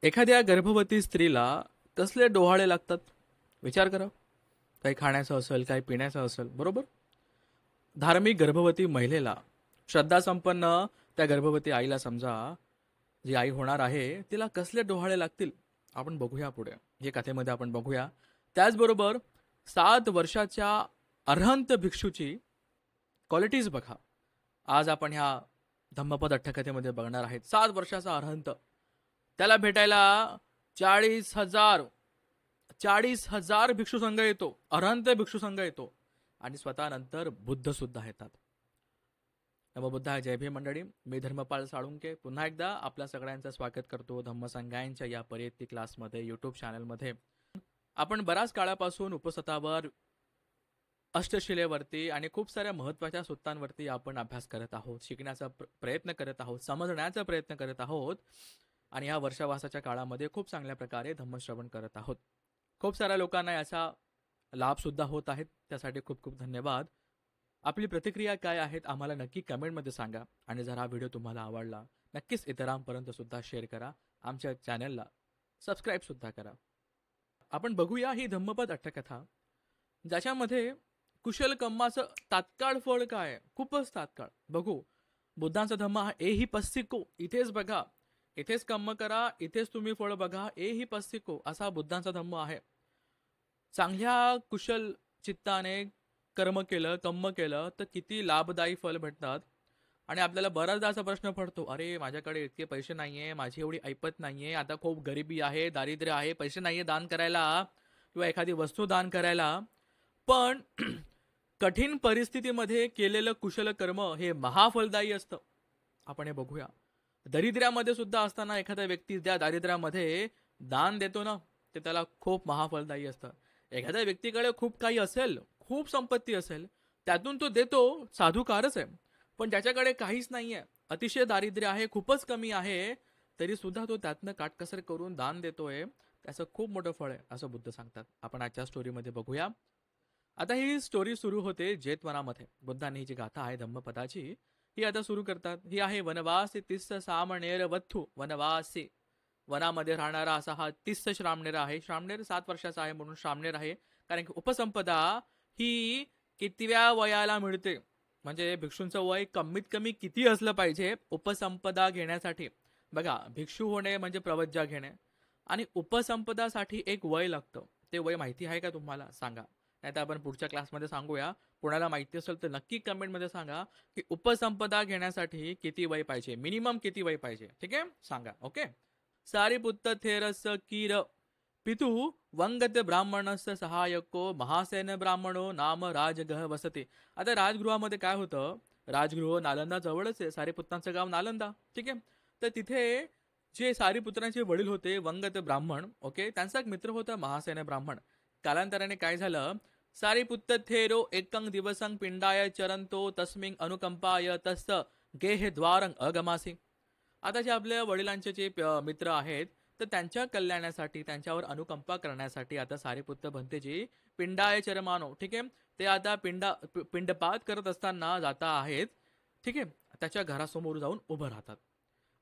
एखाद्या गर्भवती स्त्रीला कसले डोहाळे लागतात विचार करा. काही खाण्याचं असेल, काही पिण्याचं असेल, बरोबर. धार्मिक गर्भवती महिलेला, श्रद्धासंपन्न त्या गर्भवती आईला समजा, जी आई होणार आहे तिला कसले डोहाळे लागतील आपण बघूया पुढे, हे कथेमध्ये आपण बघूया. त्याचबरोबर 7 वर्षाच्या अर्हंत भिक्षूची क्वालिटीज बघा, आज आपण ह्या धम्मपद अठ्ठकथेमध्ये बघणार आहेत. 7 वर्षाचा अर्हंत, त्याला भेटायला 40,000 भिक्षू संघ येतो, अर्हंत भिक्षू संघ येतो, आणि स्वतः नंतर बुद्ध सुद्धा येतात. नमो बुद्धाय. जय भीम मंडळी, मी धर्मपाल साळुंके पुन्हा एकदा आपल्या सगळ्यांचं स्वागत करतो धम्मसंगायनच्या या परियत्ती क्लासमध्ये, यूट्यूब चॅनलमध्ये. आपण बऱ्याच काळापासून उपसतावर, अष्टशिलेवरती आणि खूप साऱ्या महत्त्वाच्या सूत्रांवरती आपण अभ्यास करत आहोत, शिकण्याचा प्रयत्न करत आहोत, समजण्याचा प्रयत्न करत आहोत, आणि या वर्षावासाच्या काळामध्ये खूप चांगल्या प्रकारे धम्मश्रवण करत आहोत. खूप साऱ्या लोकांना याचा लाभ सुद्धा होत आहेत, त्यासाठी खूप खूप धन्यवाद. आपली प्रतिक्रिया काय आहेत आम्हाला नक्की कमेंटमध्ये सांगा, आणि जर हा व्हिडिओ तुम्हाला आवडला नक्कीच इतरांपर्यंत सुद्धा शेअर करा, आमच्या चॅनलला सबस्क्राईब सुद्धा करा. आपण बघूया ही धम्मपद अठ्ठकथा, ज्याच्यामध्ये कुशल कर्माचं तात्काळ फळ काय आहे, खूपच तात्काळ. बघू, बुद्धांचा धम्म हा एही पस्सिको, इथेच बघा, इथेच कर्म करा, इथेच तुम्ही फळ बघा, एही पस्सिको असा बुद्धांचा धम्म आहे. चांगल्या कुशल चित्ताने कर्म केलं तर किती लाभदायी फल भेटतात. आणि आपल्याला बराचदा असा प्रश्न पडतो, अरे माझ्याकडे इतके पैसे नाहीये, माझी एवढी ऐपत नाहीये, आता खूप गरिबी आहे, दारिद्र्य आहे, पैसे नाहीये दान करायला किंवा एखादी वस्तू दान करायला. पण कठीण परिस्थितीमध्ये केलेलं कुशल कर्म हे महाफलदायी असतं. आपण हे बघूया. दरिद्र्यामध्ये सुद्धा असताना एखादा व्यक्ती त्या दारिद्र्यामध्ये दान देतो ना, ते त्याला खूप महाफलदायी असतं. एखाद्या व्यक्तीकडे खूप काही असेल, खूप संपत्ती असेल, त्यातून तो देतो, साधुकारच आहे. पण ज्याच्याकडे काहीच नाहीये, अतिशय दारिद्र्य आहे, खूपच कमी आहे, तरी सुद्धा तो त्यातनं काटकसर करून दान देतोय, त्याचं खूप मोठं फळ आहे असं बुद्ध सांगतात. आपण आजच्या स्टोरीमध्ये बघूया. आता ही स्टोरी सुरू होते जेतवनामध्ये. बुद्धांनी ही जी गाथा आहे धम्मपदाची, ही आता सुरू करतात. ही आहे वनवासी तिस्स सामणेर वथ्थू. वनवासी, वनामध्ये राहणारा असा हा तिस्स श्रामणेर आहे. श्रामणेर 7 वर्षाचा आहे म्हणून श्रामणेर आहे. कारण की उपसंपदा ही कितव्या वयाला मिळते, म्हणजे भिक्षूंचं वय कमीत कमी किती असलं पाहिजे उपसंपदा घेण्यासाठी. बघा, भिक्षू होणे म्हणजे प्रवज्जा घेणे, आणि उपसंपदासाठी एक वय लागतं. ते वय माहिती आहे का तुम्हाला? सांगा, नाही तर आपण पुढच्या क्लासमध्ये सांगूया. कोणाला माहिती असेल तर नक्की कमेंटमध्ये सांगा की उपसंपदा घेण्यासाठी किती वय पाहिजे, मिनिमम किती वय पाहिजे. ठीक आहे, सांगा. ओके. सारिपुत्त थेरस कीर पितु वंगत ब्राह्मणस सहायको महासेन ब्राह्मणो नाम राजगह वसते. आता राजगृहामध्ये काय होतं, राजगृह नालंदा जवळच आहे, सारिपुत्रांचं गाव नालंदा. ठीक आहे. तर तिथे जे सारिपुत्रांचे वडील होते वंगत ब्राह्मण, ओके, त्यांचा एक मित्र होता महासेन ब्राह्मण. कालांतराने काय झालं, सारिपुत्त थेरो एकं दिवसं पिंडाय चरंतो तस्मिंग अनुकंपाय तस् गेह द्वारं अगमासी. आता जे आपल्या वडिलांचे जे मित्र आहेत, तर त्यांच्या कल्याणासाठी, त्यांच्यावर अनुकंपा करण्यासाठी आता सारिपुत्त भंतेजी पिंडाय चरमानो, ठीक आहे, ते आता पिंडपात करत असताना जाता आहेत. ठीक आहे. त्याच्या घरासमोर जाऊन उभं राहतात.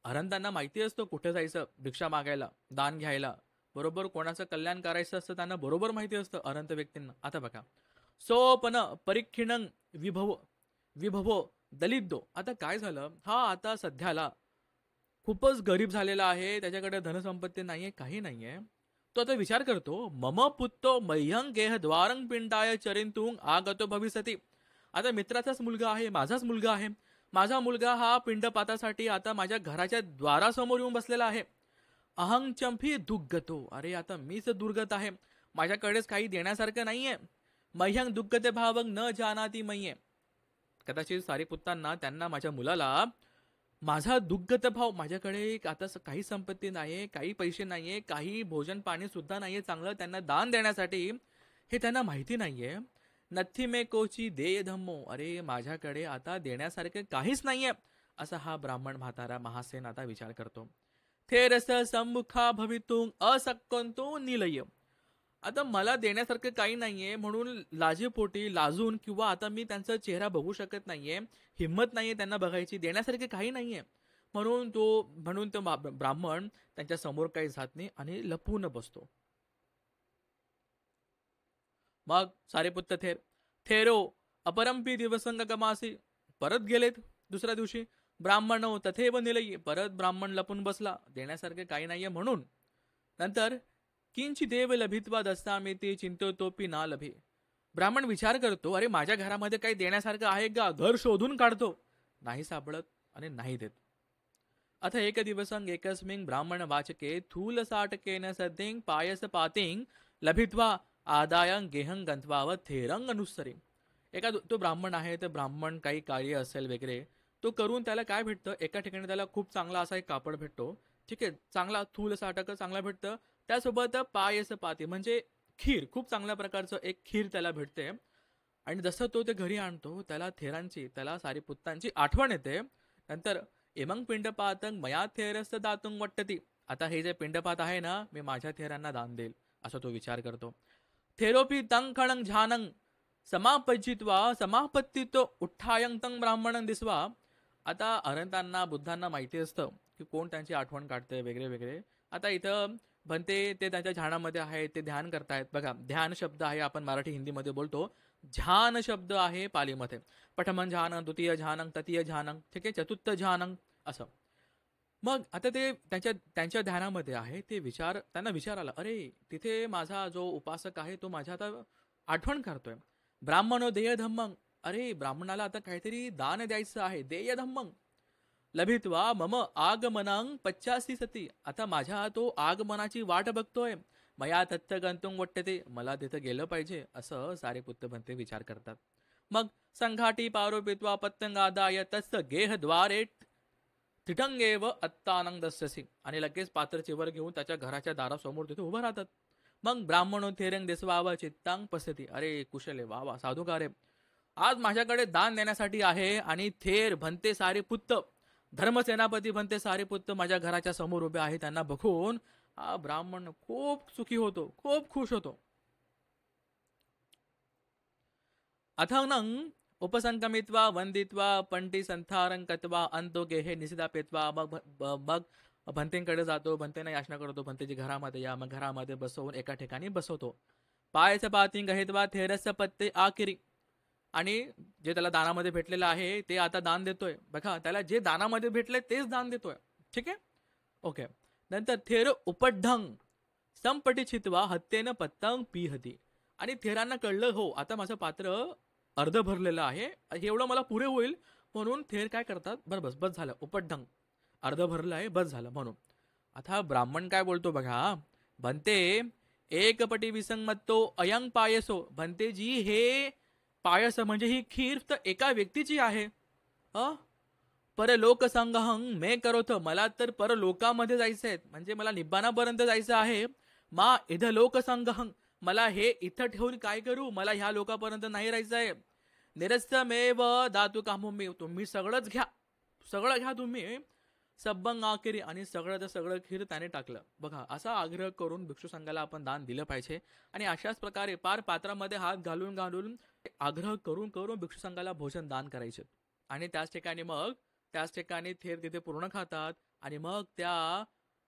अरंतांना माहिती असतं कुठे जायचं भिक्षा मागायला, दान घ्यायला, बरोबर कोणाचं कल्याण करायचं असतं त्यांना बरोबर माहिती असतं अरंत व्यक्तींना. आता बघा, सोपन परीक्षिणं विभव विभवो दलितो. आता काय झालं, हा आता सध्याला खूपच गरीब झालेला आहे, त्याच्याकडे धनसंपत्ती नाहीये, काही नाहीये. तो आता विचार करतो, मम पुत्तो मह्यं गेह द्वारं पिंडाय चरिंतुं आगतो भविष्यति. आता मित्राचाच मुलगा आहे, माझाच मुलगा आहे, माझा मुलगा हा पिंडपातासाठी आता माझ्या घराच्या द्वारासमोर येऊन बसलेला आहे. अहं चंफी दुर्गतो. अरे आता मीच दुर्गत आहे, माझ्याकडेच काही देण्यासारखं नाहीये. मह्यं दुर्गते भावं न जानाती मय्ये. कदाचित सारिपुत्तांना, त्यांना, माझ्या मुलाला माझा दुर्गत भाव, माझ्याकडे आता काही संपत्ती नाहीये, काही पैसे नाहीये, काही भोजन पाणी सुद्धा नाहीये चांगलं त्यांना दान देण्यासाठी, हे त्यांना माहिती नाहीये. नथी मे कोची देय धम्मो. अरे माझ्याकडे आता देण्यासारखं काहीच नाहीये, असा हा ब्राह्मण म्हातारा महासेन आता विचार करतो. थेरस सम्मुखा भवितुं असक्कंतो निलय. आता मला देण्यासारखं काही नाहीये म्हणून लाजेपोटी लाजून, किंवा आता मी त्यांचा चेहरा बघू शकत नाहीये, हिम्मत नाहीये त्यांना बघायची, देण्यासारखे काही नाहीये, म्हणून तो ब्राह्मण त्यांच्या समोर काही जात नाही आणि लपून बसतो. मग सारेपुत्त थेरो अपरंपी दिवसंग गमासी, परत गेलेत दुसऱ्या दिवशी. ब्राह्मण तथेव निलयी, परत ब्राह्मण लपून बसला, देण्यासारखे काही नाहीये म्हणून. नंतर किंची देव लभित्वा दस्तामेती चिंतोतोपी ना लभे, ब्राह्मण विचार करतो, अरे माझ्या घरामध्ये काही देण्यासारखं आहे का, घर शोधून काढतो, नाही सापडत आणि नाही देत. अथ एक दिवसंग एकस्मिंग ब्राह्मण वाचके थूल साटकेन सद्धिंग पायस पातिंग लभित्वा आदायं गेहं गंतवाव थेरंग अनुसरे. तो ब्राह्मण आहे, तर ब्राह्मण काही कार्य असेल वगैरे तो करून त्याला काय भेटतं, एका ठिकाणी त्याला खूप चांगला असा एक कापड भेटतो, ठीक आहे, चांगला थूल साटक चांगला भेटतं, त्यासोबत पायस पाती म्हणजे खीर, खूप चांगल्या प्रकारचं एक खीर त्याला भेटते. आणि जसं तो ते घरी आणतो, त्याला थेरांची, त्याला सारीपुत्तांची आठवण येते. नंतर एमंग पिंडपातंग मया थेरस्त दातुंग वट्टती, आता हे जे पिंडपात आहे ना, मी माझ्या थेरांना दान देईल असं तो विचार करतो. थेरोपी तंग खणंग झानंग समापजित्वा समापत्तितो उत्थायंग तंग ब्राह्मणं दिसवा. आता अरंतांना बुद्धांना माहिती असतं की कोण त्यांची आठवण काढते वगैरे वगैरे. आता इथं भंते ते त्यांच्या ध्यानामध्ये आहे, ते ध्यान करतायत. बघा, ध्यान शब्द आहे, आपण मराठी हिंदीमध्ये बोलतो, ध्यान शब्द आहे पालीमध्ये. प्रथमं ध्यानं, द्वितीय ध्यानं, तृतीय ध्यानं, ठीक आहे, चतुर्थ ध्यानं असं. मग आता ते त्यांच्या ध्यानामध्ये आहे, त्यांना विचार आला, अरे तिथे माझा जो उपासक आहे तो माझ्या आता आठवण करतोय. ब्राह्मणो देय धम्मं, अरे ब्राह्मणाला आता काहीतरी दान द्यायचं आहे, देय धम्मं लभित्वा मम आगमनांग पच्चासी सती, आता माझ्या तो आगमनाची वाट बघतोय, मया तत्त गंतुंग वट्टते, मला तिथं गेलं पाहिजे असं सारेपुत्त भंते विचार करतात. मग संघाटी पारोपित्वा पत्तंगादाय तस् गेहद्वारे तिठंगेव अत्तानंग दस्यसी, आणि लगेच पात्र चिवर घेऊन त्याच्या घराच्या दारासमोर तिथे उभं राहतात. मग ब्राह्मणो थेरंग देसवाव चित्तांग पसती, अरे कुशले वा वा साधुकारे, आज माझ्याकडे दान देण्यासाठी आहे आणि थेर भंते सारेपुत्त, धर्मसेनापती भंते सारेपुत्त माझ्या घराच्या समोर उभे आहे. त्यांना बघून हा ब्राह्मण खूप सुखी होतो, खूप खुश होतो. अथंग उपसंकमित्वा वंदित्वा पंटी संथारं कत्वा अंतो गेहे निसिदापेत्वा, मग भंतेंकडे जातो, भंतेना याचना करतो, भंतेची घरामध्ये या, मग घरामध्ये बसवून एका ठिकाणी बसवतो. पायच पाती गहेत्वा थेरस पत्ते आकिरी, आणि जे त्याला दानामध्ये भेटलेलं आहे ते आता दान देतोय. बघा, त्याला जे दानामध्ये भेटले तेच दान देतोय, ठीक आहे, ओके. नंतर थेर उपढंग संपटी छितवा हत्तेनं पत्तंग पिहती, आणि थेरांना कळलं, हो आता माझं पात्र अर्ध भरलेलं आहे, एवढं मला पुरे होईल, म्हणून थेर काय करतात, बरं बस बस झालं, उपढंग अर्ध भरलं आहे, बस झालं म्हणून. आता ब्राह्मण काय बोलतो बघा, भंते एकपटी विसंगमत्तो अयंग पायसो, भंतेजी हे पायस म्हणजे ही खीर तर एका व्यक्तीची आहे. परलोक संगहंग मे करोथ, मला तर परलोकामध्ये जायचं आहे, म्हणजे मला निब्बाणापर्यंत जायचं आहे. मा इध लोक संगहंग, मला हे इथं ठेवून काय करू, मला ह्या लोकांपर्यंत नाही राहायचं आहे. निरस्तमेव दातु कामुमी, तुम्ही सगळंच घ्या, सगळं घ्या तुम्ही. सब्बंग आकिरी, आणि सगळं खीर त्याने टाकलं. बघा, असा आग्रह करून भिक्षू संघाला आपण दान दिलं पाहिजे. आणि अशाच प्रकारे पार पात्रामध्ये हात घालून घालून आग्रह करून करून भिक्षू संघाला भोजन दान करायचे. आणि त्याच ठिकाणी थेर तिथे पूर्ण खातात. आणि मग त्या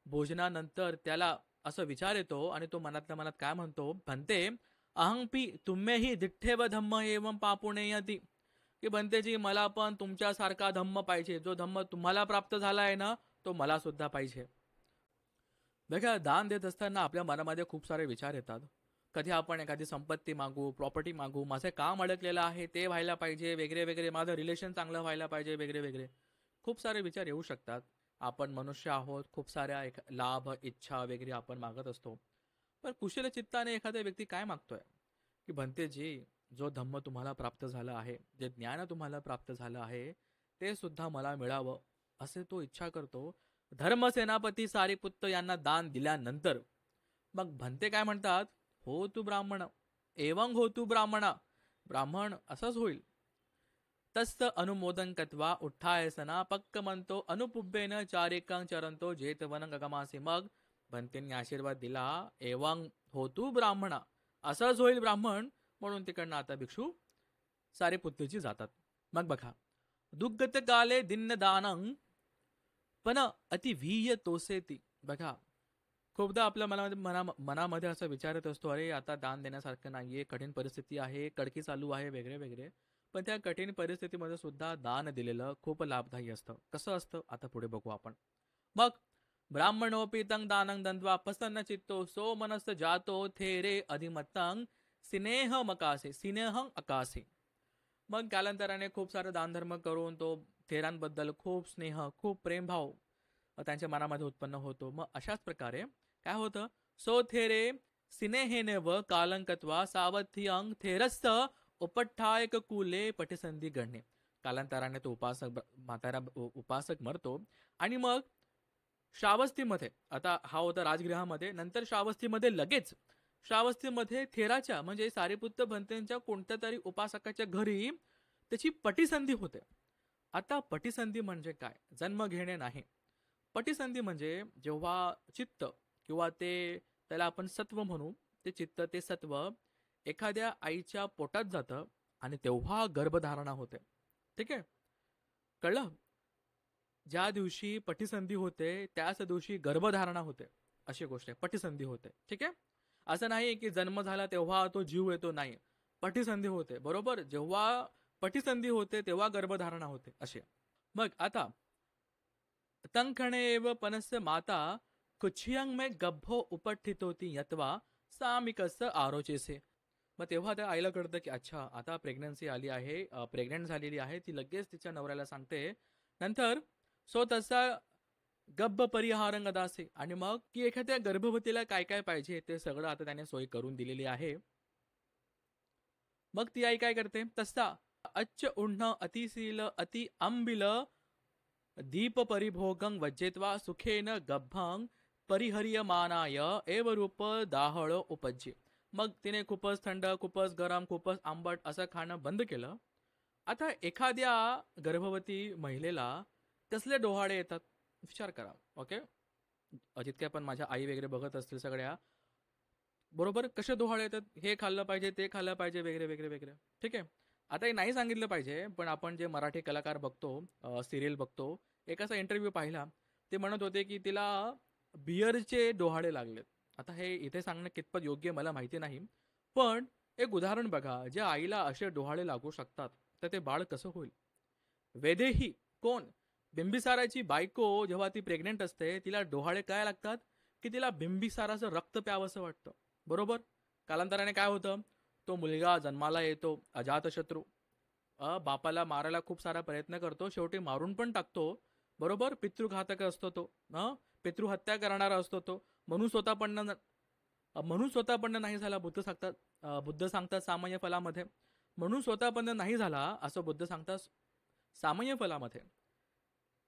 भोजनानंतर त्याला असं विचार येतो, आणि तो मनातल्या मनात काय म्हणतो, भंते अहंपी तुम्हेही दिठ्ठेव धम्म एवं पापुणेयती, की भंतेजी मला पण तुमच्यासारखा धम्म पाहिजे, जो धम्म तुम्हाला प्राप्त झाला आहे ना, तो मला सुद्धा पाहिजे. बघा, दान देत असताना आपल्या मनामध्ये खूप सारे विचार येतात. कधी आपण एखादी संपत्ती मागू, प्रॉपर्टी मागू, माझं काम अडकलेलं आहे ते व्हायला पाहिजे वगैरे वगैरे, माझं रिलेशन चांगलं व्हायला पाहिजे वगैरे वगैरे, खूप सारे विचार येऊ शकतात. आपण मनुष्य आहोत, खूप साऱ्या लाभ इच्छा वगैरे आपण मागत असतो. पण कुशल चित्ताने एखादा व्यक्ती काय मागतोय, की भंतेजी जो धम्म तुम्हाला प्राप्त झाला आहे, जे ज्ञान तुम्हाला प्राप्त झालं आहे ते सुद्धा मला मिळावं, असे तो इच्छा करतो. धर्मसेनापती सारीपुत्त यांना दान दिल्यानंतर मग भंते काय म्हणतात, हो तू ब्राह्मण, एवंग हो तू ब्राह्मणा, ब्राह्मण असंच होईल. तस्त अनुमोदन कत्वा उठ्ठायसना पक्क म्हणतो अनुपुब्बेन चारिकांग चरंतो जेतवन गगमासी, मग भंतेंनी आशीर्वाद दिला, एवंग हो तू ब्राह्मणा, असंच होईल ब्राह्मण, म्हणून तिकडनं आता भिक्षू सारेपुत्तची जातात. मग बघा, दुग्गत काले दिन्न दानं पण अति वीय तोसेती. बघा, खूपदा आपल्या मनामध्ये असा विचार येत असतो, अरे आता दान देण्यासारखं नाहीये, कठीण परिस्थिती आहे, कडकी चालू आहे, वेगळे वेगळे. पण त्या कठीण परिस्थितीमध्ये सुद्धा दान दिलेलं खूप लाभदायी असतं. कसं असतं आता पुढे बघू आपण. मग ब्राह्मणोपी तं दानं दंत्वा प्रसन्न चित्तो सो मनस जातो थेरे अधिमत्तं सिनेहं अकासे. मग कालांतराने खूप सारं दानधर्म करून तो थेरांबद्दल खूप स्नेह, खूप प्रेमभाव त्यांच्या मनामध्ये उत्पन्न होतो. मग अशाच प्रकारे काय होतं, सो थेरे सिनेहेने व कालंकत्वा सावथियंग थेरस्त उपठ्ठायक कुले पटिसंधी गणणे. कालांतराने तो उपासक मरतो आणि मग श्रावस्तीमध्ये, आता हा होता राजगृहामध्ये, नंतर श्रावस्तीमध्ये लगेच श्रावस्तीमध्ये थेराच्या म्हणजे सारीपुत्त भंतेंच्या कोणत्या तरी उपासकाच्या घरी त्याची पटिसंधी होते. आता पटिसंधी म्हणजे काय? जन्म घेणे नाही. पटिसंधी म्हणजे जेव्हा चित्त किंवा त्याला आपण सत्व म्हणू, ते चित्त ते सत्व एखाद्या आईच्या पोटात जातं आणि तेव्हा गर्भधारणा होते. ठीक आहे, कळलं? ज्या दिवशी पटिसंधी होते त्याच दिवशी गर्भधारणा होते, अशी गोष्ट आहे. पटिसंधी होते, ठीक आहे. असं नाही की जन्म झाला तेव्हा तो जीव येतो, नाही. पटिसंधी होते, बरोबर. जेव्हा पटिसंधी होते तेव्हा गर्भधारणा होते, असे. मग आता तंखणे एव पनस्य माता कुछियंग में गभ्भो उपठितोती यत्वा सामिकस आरोचेसे. मग तेव्हा त्या आईला कळतं की अच्छा आता प्रेग्नन्सी आली आहे, प्रेग्नंट झालेली आहे, ती लगेच तिच्या नवऱ्याला सांगते. नंतर सो तसा गब्ब परिहारंग दासे, आणि मग की एखाद्या गर्भवतीला काय काय पाहिजे ते सगळं आता त्याने सोय करून दिलेली आहे. मग ती आई काय करते, तसा अच्छ उष्ण अतिशील अति आंबिल दीप परिभोगं वज्जेत्वा सुखेन गभ्भं परिहर्यमानाय एव रूप दाहळ उपज्जे. मग तिने खूपच थंड, खूपच गरम, खूपच आंबट असं खाणं बंद केलं. आता एखाद्या गर्भवती महिलेला कसले डोहाळे येतात विचार करा. ओके, जितक्या पण माझ्या आई वगैरे बघत असतील सगळ्या, बरोबर, कसे डोहाळे येतात, हे खाल्लं पाहिजे, ते खाल्लं पाहिजे, वेगळे वेगळे वेगळे. ठीक आहे, आता हे नाही सांगितलं पाहिजे, पण आपण जे मराठी कलाकार बघतो, सिरियल बघतो, एक असा इंटरव्ह्यू पाहिला, ते म्हणत होते की तिला बियरचे डोहाळे लागलेत. आता हे इथे सांगणं कितपत योग्य मला माहिती नाही, पण एक उदाहरण बघा, ज्या आईला असे डोहाळे लागू शकतात तर ते बाळ कसं होईल. वेदेही कोण, बिंबिसाराची बायको जेव्हा ती प्रेग्नेंट असते तिला डोहाळे काय लागतात की तिला बिंबिसाराचं रक्त प्यावंसं वाटतं, बरोबर. कालांतराने काय होतं, तो मुलगा जन्माला येतो अजातशत्रू, बापाला मारायला खूप सारा प्रयत्न करतो, शेवटी मारून पण टाकतो, बरोबर. पितृघातक असतो तो, पितृहत्या करणारा असतो तो. म्हणून स्वतःपन्न नाही झाला, बुद्ध सांगतात सामान्य फलामध्ये. म्हणून स्वतःपन्न नाही झाला असं बुद्ध सांगतात सामान्य फलामध्ये.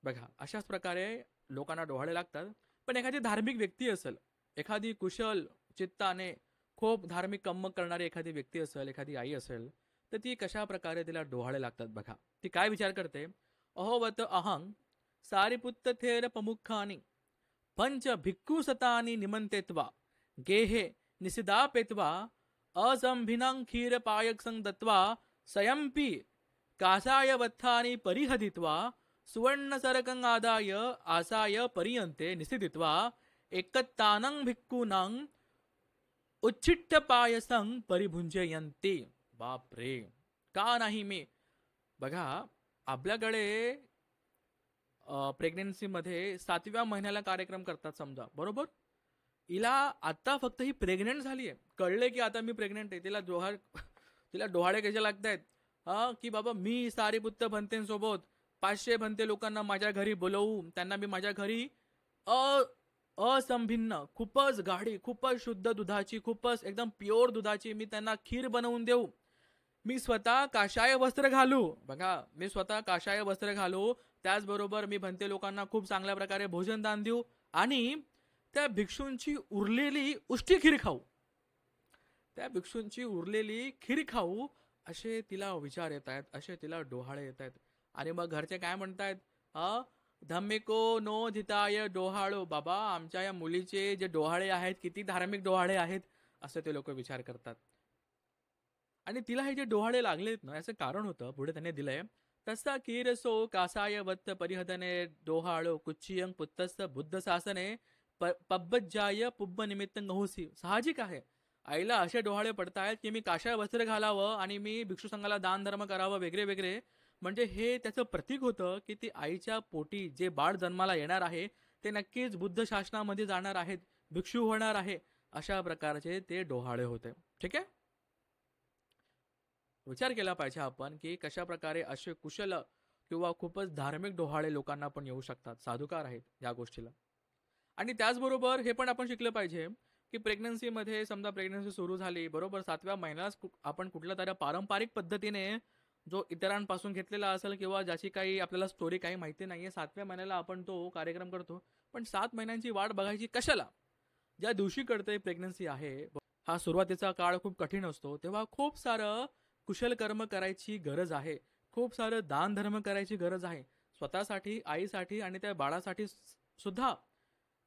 बघा, अशाच प्रकारे लोकांना डोहाळे लागतात. पण एखादी धार्मिक व्यक्ती असेल, एखादी कुशल चित्ताने खूप धार्मिक कर्म करणारी एखादी व्यक्ती असेल, एखादी आई असेल, तर ती कशा प्रकारे तिला डोहाळे लागतात बघा. ती काय विचार करते, अहोवत अहं सारिपुत्त थेर प्रमुखानी पंच भिक्खू सतानी निमंतेत्वा गेहे निसिदापेत्वा असंभिनं क्षीर पायक दत्वा स्वयंपी कासाय वत्थानी परिहदित्वा सुवर्ण सरकं आदाय आसाय परियंते निसिदित्वा एकत्तानं भिक्खूनं उच्छिट्ट पायसं परिभुंजयन्ते. बाप रे, का नाही मी. बघा, आपल्याकडे प्रेग्नेन्सीमध्ये 7व्या महिन्याला कार्यक्रम करतात समजा, बरोबर. हिला आता फक्त ही प्रेग्नेंट झाली आहे, कळले की आता मी प्रेग्नेंट आहे, तिला डोहाळे कसे लागतायत, की बाबा मी सारीपुत्त भंतेंसोबत 500 भंते लोकांना माझ्या घरी बोलवू, त्यांना मी माझ्या घरी असंभिन्न खूपच गाढी, खूपच शुद्ध दुधाची, खूपच एकदम प्युअर दुधाची मी त्यांना खीर बनवून देऊ, मी स्वतः काशाय वस्त्र घालू. बघा, मी स्वतः काशाय वस्त्र घालू, त्याचबरोबर मी भंते लोकांना खूप चांगल्या प्रकारे भोजन दान देऊ, आणि त्या भिक्षूंची उरलेली उष्टी खीर खाऊ, असे तिला विचार येत आहेत, असे तिला डोहाळे येत आहेत. आणि मग घरचे काय म्हणतायत, धम्मिको नो धिताय डोहाळो. बाबा, आमच्या या मुलीचे जे डोहाळे आहेत किती धार्मिक डोहाळे आहेत, असं ते लोक विचार करतात. आणि तिला हे जे डोहाळे लागलेत ना, याचं कारण होतं, पुढे त्याने दिलंय, तसा कीरसो कासाय वत्त परिहदने डोहाळो कुच्चियं पुत्तस्थ बुद्ध शासने पब्बज्जाय पुब्ब निमित्त गहुसी. साहजिक आहे, आईला असे डोहाळे पडतायत की मी काशाय वस्त्र घालावं आणि मी भिक्षू संघाला दान धर्म करावं वगैरे वगैरे. म्हणजे हे त्याचं प्रतीक होतं की ती आईच्या पोटी जे बाळ जन्माला येणार आहे ते नक्कीच बुद्ध शासनामध्ये जाणार आहेत, भिक्षू होणार आहे, अशा प्रकारचे ते डोहाळे होते. ठीक आहे. विचार केला पाहिजे आपण की कशा प्रकारे असे कुशल किंवा खूपच धार्मिक डोहाळे लोकांना पण येऊ शकतात, साधुकार आहेत या गोष्टीला. आणि त्याचबरोबर हे पण आपण शिकलं पाहिजे की प्रेग्नन्सीमध्ये समजा प्रेग्नन्सी सुरू झाली बरोबर 7व्या महिन्यात आपण कुठल्या तरी पारंपरिक पद्धतीने जो इतरांपासून घेतलेला असेल किंवा ज्याची काही आपल्याला स्टोरी काही माहिती नाहीये 7व्या महिन्याला आपण तो कार्यक्रम करतो. पण 7 महिन्यांची वाट बघायची कशाला? ज्या दिवशी कळते प्रेग्नन्सी आहे, हा सुरुवातीचा काळ खूप कठीण असतो, तेव्हा खूप सारं कुशल कर्म करायची गरज आहे, खूप सारं दान धर्म करायची गरज आहे, स्वतःसाठी, आईसाठी आणि त्या बाळासाठी सुद्धा.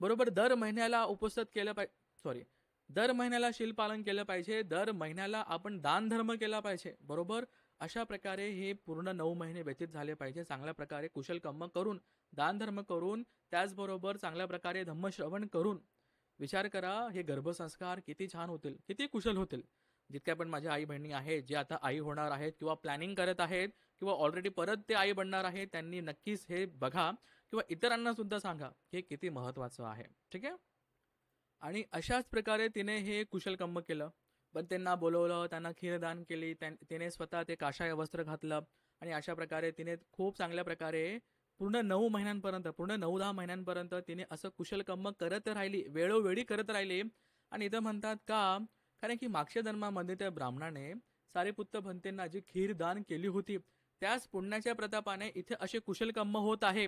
बरोबर दर महिन्याला उपस्थित केलं पाहिजे, सॉरी, दर महिन्याला शीलपालन केलं पाहिजे, दर महिन्याला आपण दान धर्म केला पाहिजे. बरोबर अशा प्रकारे हे पूर्ण 9 महिने व्यतीत झाले पाहिजे, चांगल्या प्रकारे कुशल कर्म करून, दान धर्म करून, त्याचबरोबर चांगल्या प्रकारे धम्मश्रवण करून. विचार करा हे गर्भसंस्कार किती छान होतील, किती कुशल होतील. जितक्या पण माझ्या आई बहिणी आहेत जे आता आई होणार आहेत किंवा प्लॅनिंग करत आहेत किंवा ऑलरेडी परत ते आई बनणार आहेत, त्यांनी नक्कीच हे बघा किंवा इतरांना सुद्धा सांगा हे किती महत्वाचं आहे. ठीक आहे. आणि अशाच प्रकारे तिने हे कुशल कर्म केलं. पण त्यांना बोलवलं, त्यांना खीरदान केली, तिने स्वतः ते काशाय वस्त्र घातलं आणि अशा प्रकारे तिने खूप चांगल्या प्रकारे पूर्ण 9 महिन्यांपर्यंत, पूर्ण 9-10 महिन्यांपर्यंत तिने असं कुशल कर्म करत राहिली, वेळोवेळी करत राहिली. आणि इथं म्हणतात का, कारण की मागच्या जन्मामध्ये त्या ब्राह्मणाने सारीपुत्त भंतेंना जी खीर दान केली होती त्याच पुण्याच्या प्रतापाने इथे असे कुशल कर्म होत आहे,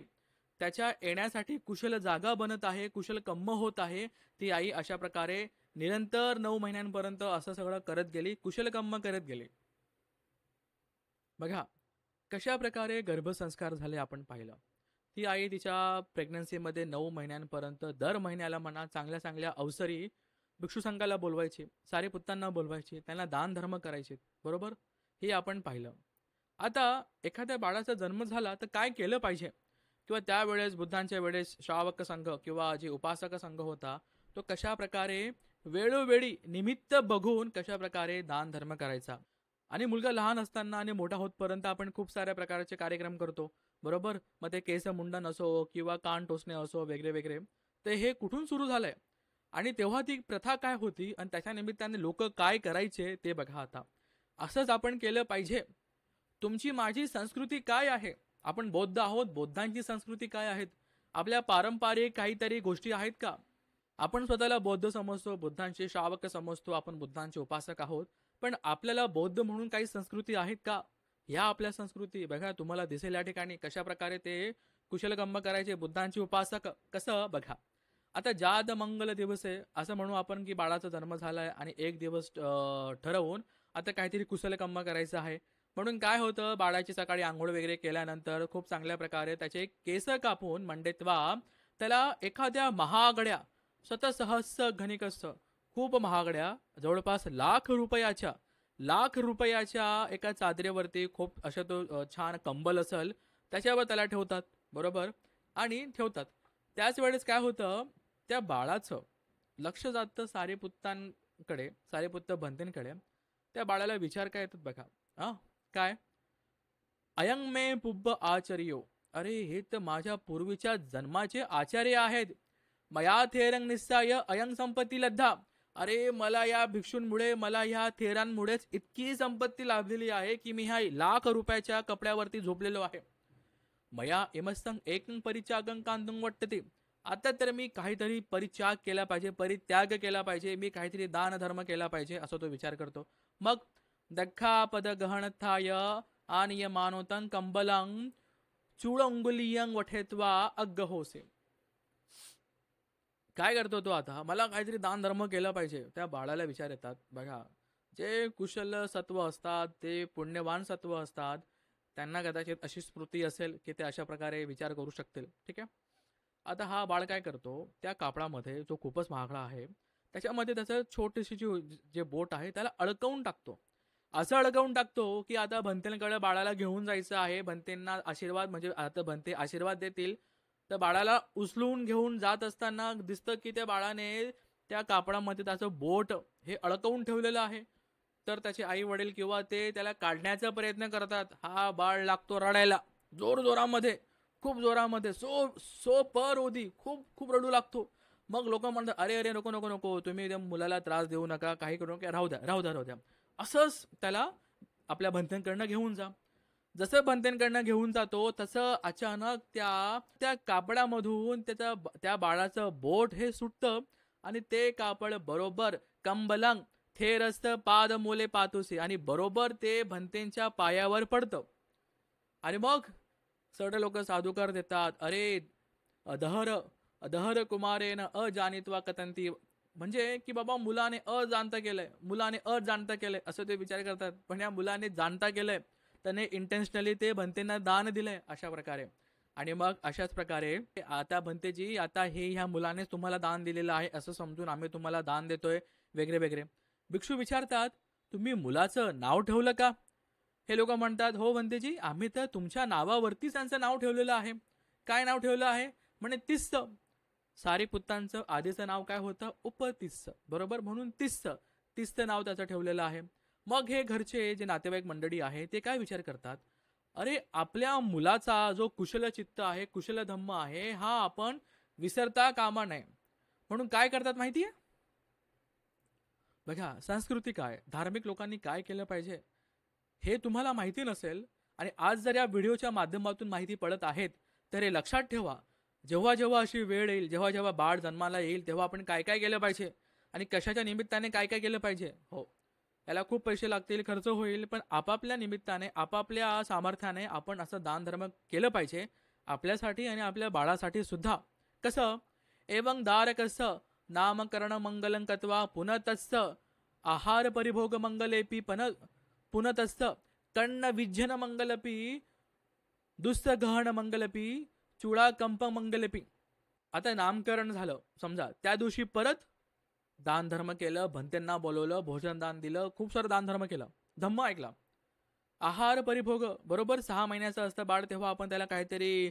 त्याच्या येण्यासाठी कुशल जागा बनत आहे, कुशल कर्म होत आहे. ती आई अशा प्रकारे निरंतर 9 महिन्यांपर्यंत असं सगळं करत गेली, कुशल कर्म करत गेली. बघा कशा प्रकारे गर्भसंस्कार झाले आपण पाहिलं. ती आई तिच्या प्रेग्नन्सीमध्ये 9 महिन्यांपर्यंत दर महिन्याला म्हणा चांगल्या चांगल्या अवसरी भिक्षू संघाला बोलवायची, सारीपुत्तांना बोलवायची, त्यांना दान धर्म करायचे. बरोबर हे आपण पाहिलं. आता एखाद्या बाळाचा जन्म झाला तर काय केलं पाहिजे, किंवा त्यावेळेस बुद्धांच्या वेळेस श्रावक संघ किंवा जे उपासक संघ होता तो कशा प्रकारे वेळोवेळी निमित्त बघून कशा प्रकारे दान धर्म करायचा. आणि मुलगा लहान असताना आणि मोठा होतपर्यंत आपण खूप साऱ्या प्रकारचे कार्यक्रम करतो. बरोबर मग ते केस मुंडन असो किंवा कान टोचणे असो वगैरे वगैरे. ते हे कुठून सुरू झालंय आणि तेव्हा ती प्रथा काय होती आणि त्याच्या निमित्ताने लोक काय करायचे ते बघा. आता असंच आपण केलं पाहिजे. तुमची माझी संस्कृती काय आहे, आपण बौद्ध आहोत, बौद्धांची संस्कृती काय आहेत, आपल्या पारंपरिक काहीतरी गोष्टी आहेत का. आपण स्वतःला बौद्ध समजतो, बुद्धांचे श्रावक समजतो, आपण बुद्धांचे उपासक आहोत, पण आपल्याला बौद्ध म्हणून काही संस्कृती आहेत का. या आपल्या संस्कृती बघा तुम्हाला दिसेल या ठिकाणी कशा प्रकारे ते कुशलकर्म करायचे, बुद्धांचे उपासक कसं बघा. आता जाद मंगल दिवस आहे असं म्हणू आपण की बाळाचा जन्म झालाय आणि एक दिवस ठरवून आता काहीतरी कुशलकर्म करायचं आहे. म्हणून काय होतं, बाळाची सकाळी आंघोळ वगैरे केल्यानंतर खूप चांगल्या प्रकारे त्याचे केस कापून मंडेत्वा त्याला एखाद्या महागड्या शतसहस्र घनिकस्थ खूप महागड्या जवळपास लाख रुपयाच्या एका चादरीवरती खूप असं तो छान कंबल असेल त्याच्यावर त्याला ठेवतात. बरोबर आणि ठेवतात. त्याच वेळेस काय होतं, त्या बाळाचं लक्ष जातं सारीपुत्तांकडे, सारीपुत्त भंतेंकडे. त्या बाळाला विचार काय येतात बघा. काय, अयंग मे पुब्ब आचर्यो, अरे हे तर माझ्या पूर्वीच्या जन्माचे आचार्य आहेत. मया थेरंग निस्साय अयंग संपत्ती लब्धा, अरे मला या भिक्षूंमुळे, मला या थेरांमुळेच इतकी संपत्ती लाभलेली आहे की मी ह्या लाख रुपयाच्या कपड्यावरती झोपलेलो आहे. मया इमस्तंग एकं परित्यागं कांतुं वर्तते, आता तर मी काहीतरी परित्याग केला पाहिजे, परित्याग केला पाहिजे, मी काहीतरी दान धर्म केला पाहिजे असं तो विचार करतो. मग दख्खापद गहनथाय आनिय मानोतं कंबलं चूळंगुलियं वठेत्वा अग्गहोसे. काय करतो तो आता, मला काहीतरी दान धर्म केला पाहिजे. त्या बाळाला विचार येतात बघा. जे कुशल सत्व असतात, ते पुण्यवान सत्व असतात, त्यांना कदाचित अशी स्मृती असेल की ते अशा प्रकारे विचार करू शकतील. ठीक आहे. आता हा बाळ काय करतो, त्या कापडामध्ये जो खूपच महागडा आहे त्याच्यामध्ये त्याचं छोटीशी जे बोट आहे त्याला अडकवून टाकतो असं अडकवून टाकतो की आता भंतेकडे बाळाला घेऊन जायचं आहे. भंतेंना आशीर्वाद म्हणजे आता भंते आशीर्वाद देतील. तर बाळाला उचलून घेऊन जात असताना दिसतं की त्या बाळाने त्या कापडामध्ये त्याचं बोट हे अडकवून ठेवलेलं आहे. तर त्याचे आई वडील किंवा ते त्याला काढण्याचा प्रयत्न करतात. हा बाळ लागतो रडायला जोर जोरामध्ये, खूप जोरामध्ये, सो सो पर ओदी, खूप खूप रडू लागतो. मग लोक म्हणतात, अरे अरे नको नको नको, तुम्ही त्या मुलाला त्रास देऊ नका, काही करू नका, राहू द्या राहू द्या राहू द्या. असंच त्याला आपल्या भंतेंकडनं घेऊन जा. जसं भंतेंकडनं घेऊन जातो तसं अचानक त्या त्या कापडामधून त्या बाळाचं बोट हे सुटतं आणि ते कापड बरोबर कंबलंग थेरस्त पाद मोले पातुसी आणि बरोबर ते भंतेंच्या पायावर पडतं. आणि मग सर्व लोक साधुकार देतात. अरे अधहर अधहर कुमारेन अजानित्वा कथंती, म्हणजे की बाबा मुलाने अजाणता केलंय, मुलाने अजाणता केलंय असं ते विचार करतात. पण या मुलाने जाणता केलंय, त्याने इंटेन्शनली ते भंतेंना दान दिलंय अशा प्रकारे. आणि मग अशाच प्रकारे आता भंतेजी, आता हे ह्या मुलानेच तुम्हाला दान दिलेलं आहे असं समजून आम्ही तुम्हाला दान देतोय वगैरे वगैरे. भिक्षू विचारतात, तुम्ही मुलाचं नाव ठेवलं का? हे लोक म्हणतात, हो भंतेजी, आम्ही तर तुमच्या नावावरतीच त्यांचं नाव ठेवलेलं आहे. काय नाव ठेवलं आहे? म्हणे तिस्स. सारीपुत्तांचं आधीचं नाव काय होतं? उपतिस्स, बरोबर, म्हणून तिस्स, तिस्स नाव त्याचं ठेवलेलं आहे. मग हे घरचे जे नातेवाईक मंडळी आहे ते काय विचार करतात, अरे आपल्या मुलाचा जो कुशल चित्त आहे, कुशल धम्म आहे, हा आपण विसरता कामा नये. म्हणून काय करतात माहितीये? बघा, संस्कृती काय, धार्मिक लोकांनी काय केलं पाहिजे हे तुम्हाला माहिती नसेल आणि आज जर या व्हिडिओच्या माध्यमातून माहिती पडत आहेत तर हे लक्षात ठेवा. जेव्हा जेव्हा अशी वेळ येईल, जेव्हा जेव्हा बाळ जन्माला येईल, तेव्हा आपण काय काय केलं पाहिजे आणि कशाच्या निमित्ताने काय काय केलं पाहिजे. हो, याला खूप पैसे लागतील, खर्च होईल, पण आपापल्या निमित्ताने, आपापल्या सामर्थ्याने आपण असं दान धर्म केलं पाहिजे आपल्यासाठी आणि आपल्या बाळासाठी सुद्धा. कसं? एवं दार कसं नामकरण मंगलं कत्वा पुनतस्स आहार परिभोग मंगलेपी पुनतस्स कर्ण विज्जन मंगलपी दुस्त गहन मंगलपी चुळा कंप मंगलपी. आता नामकरण झालं समजा, त्या दिवशी परत दान धर्म केलं, भंतेंना बोलवलं, भोजन दान दिलं, खूप सारं दान धर्म केलं, धम्म ऐकला. आहार परिभोग, बरोबर 6 महिन्याचं असतं बाळ तेव्हा आपण त्याला काहीतरी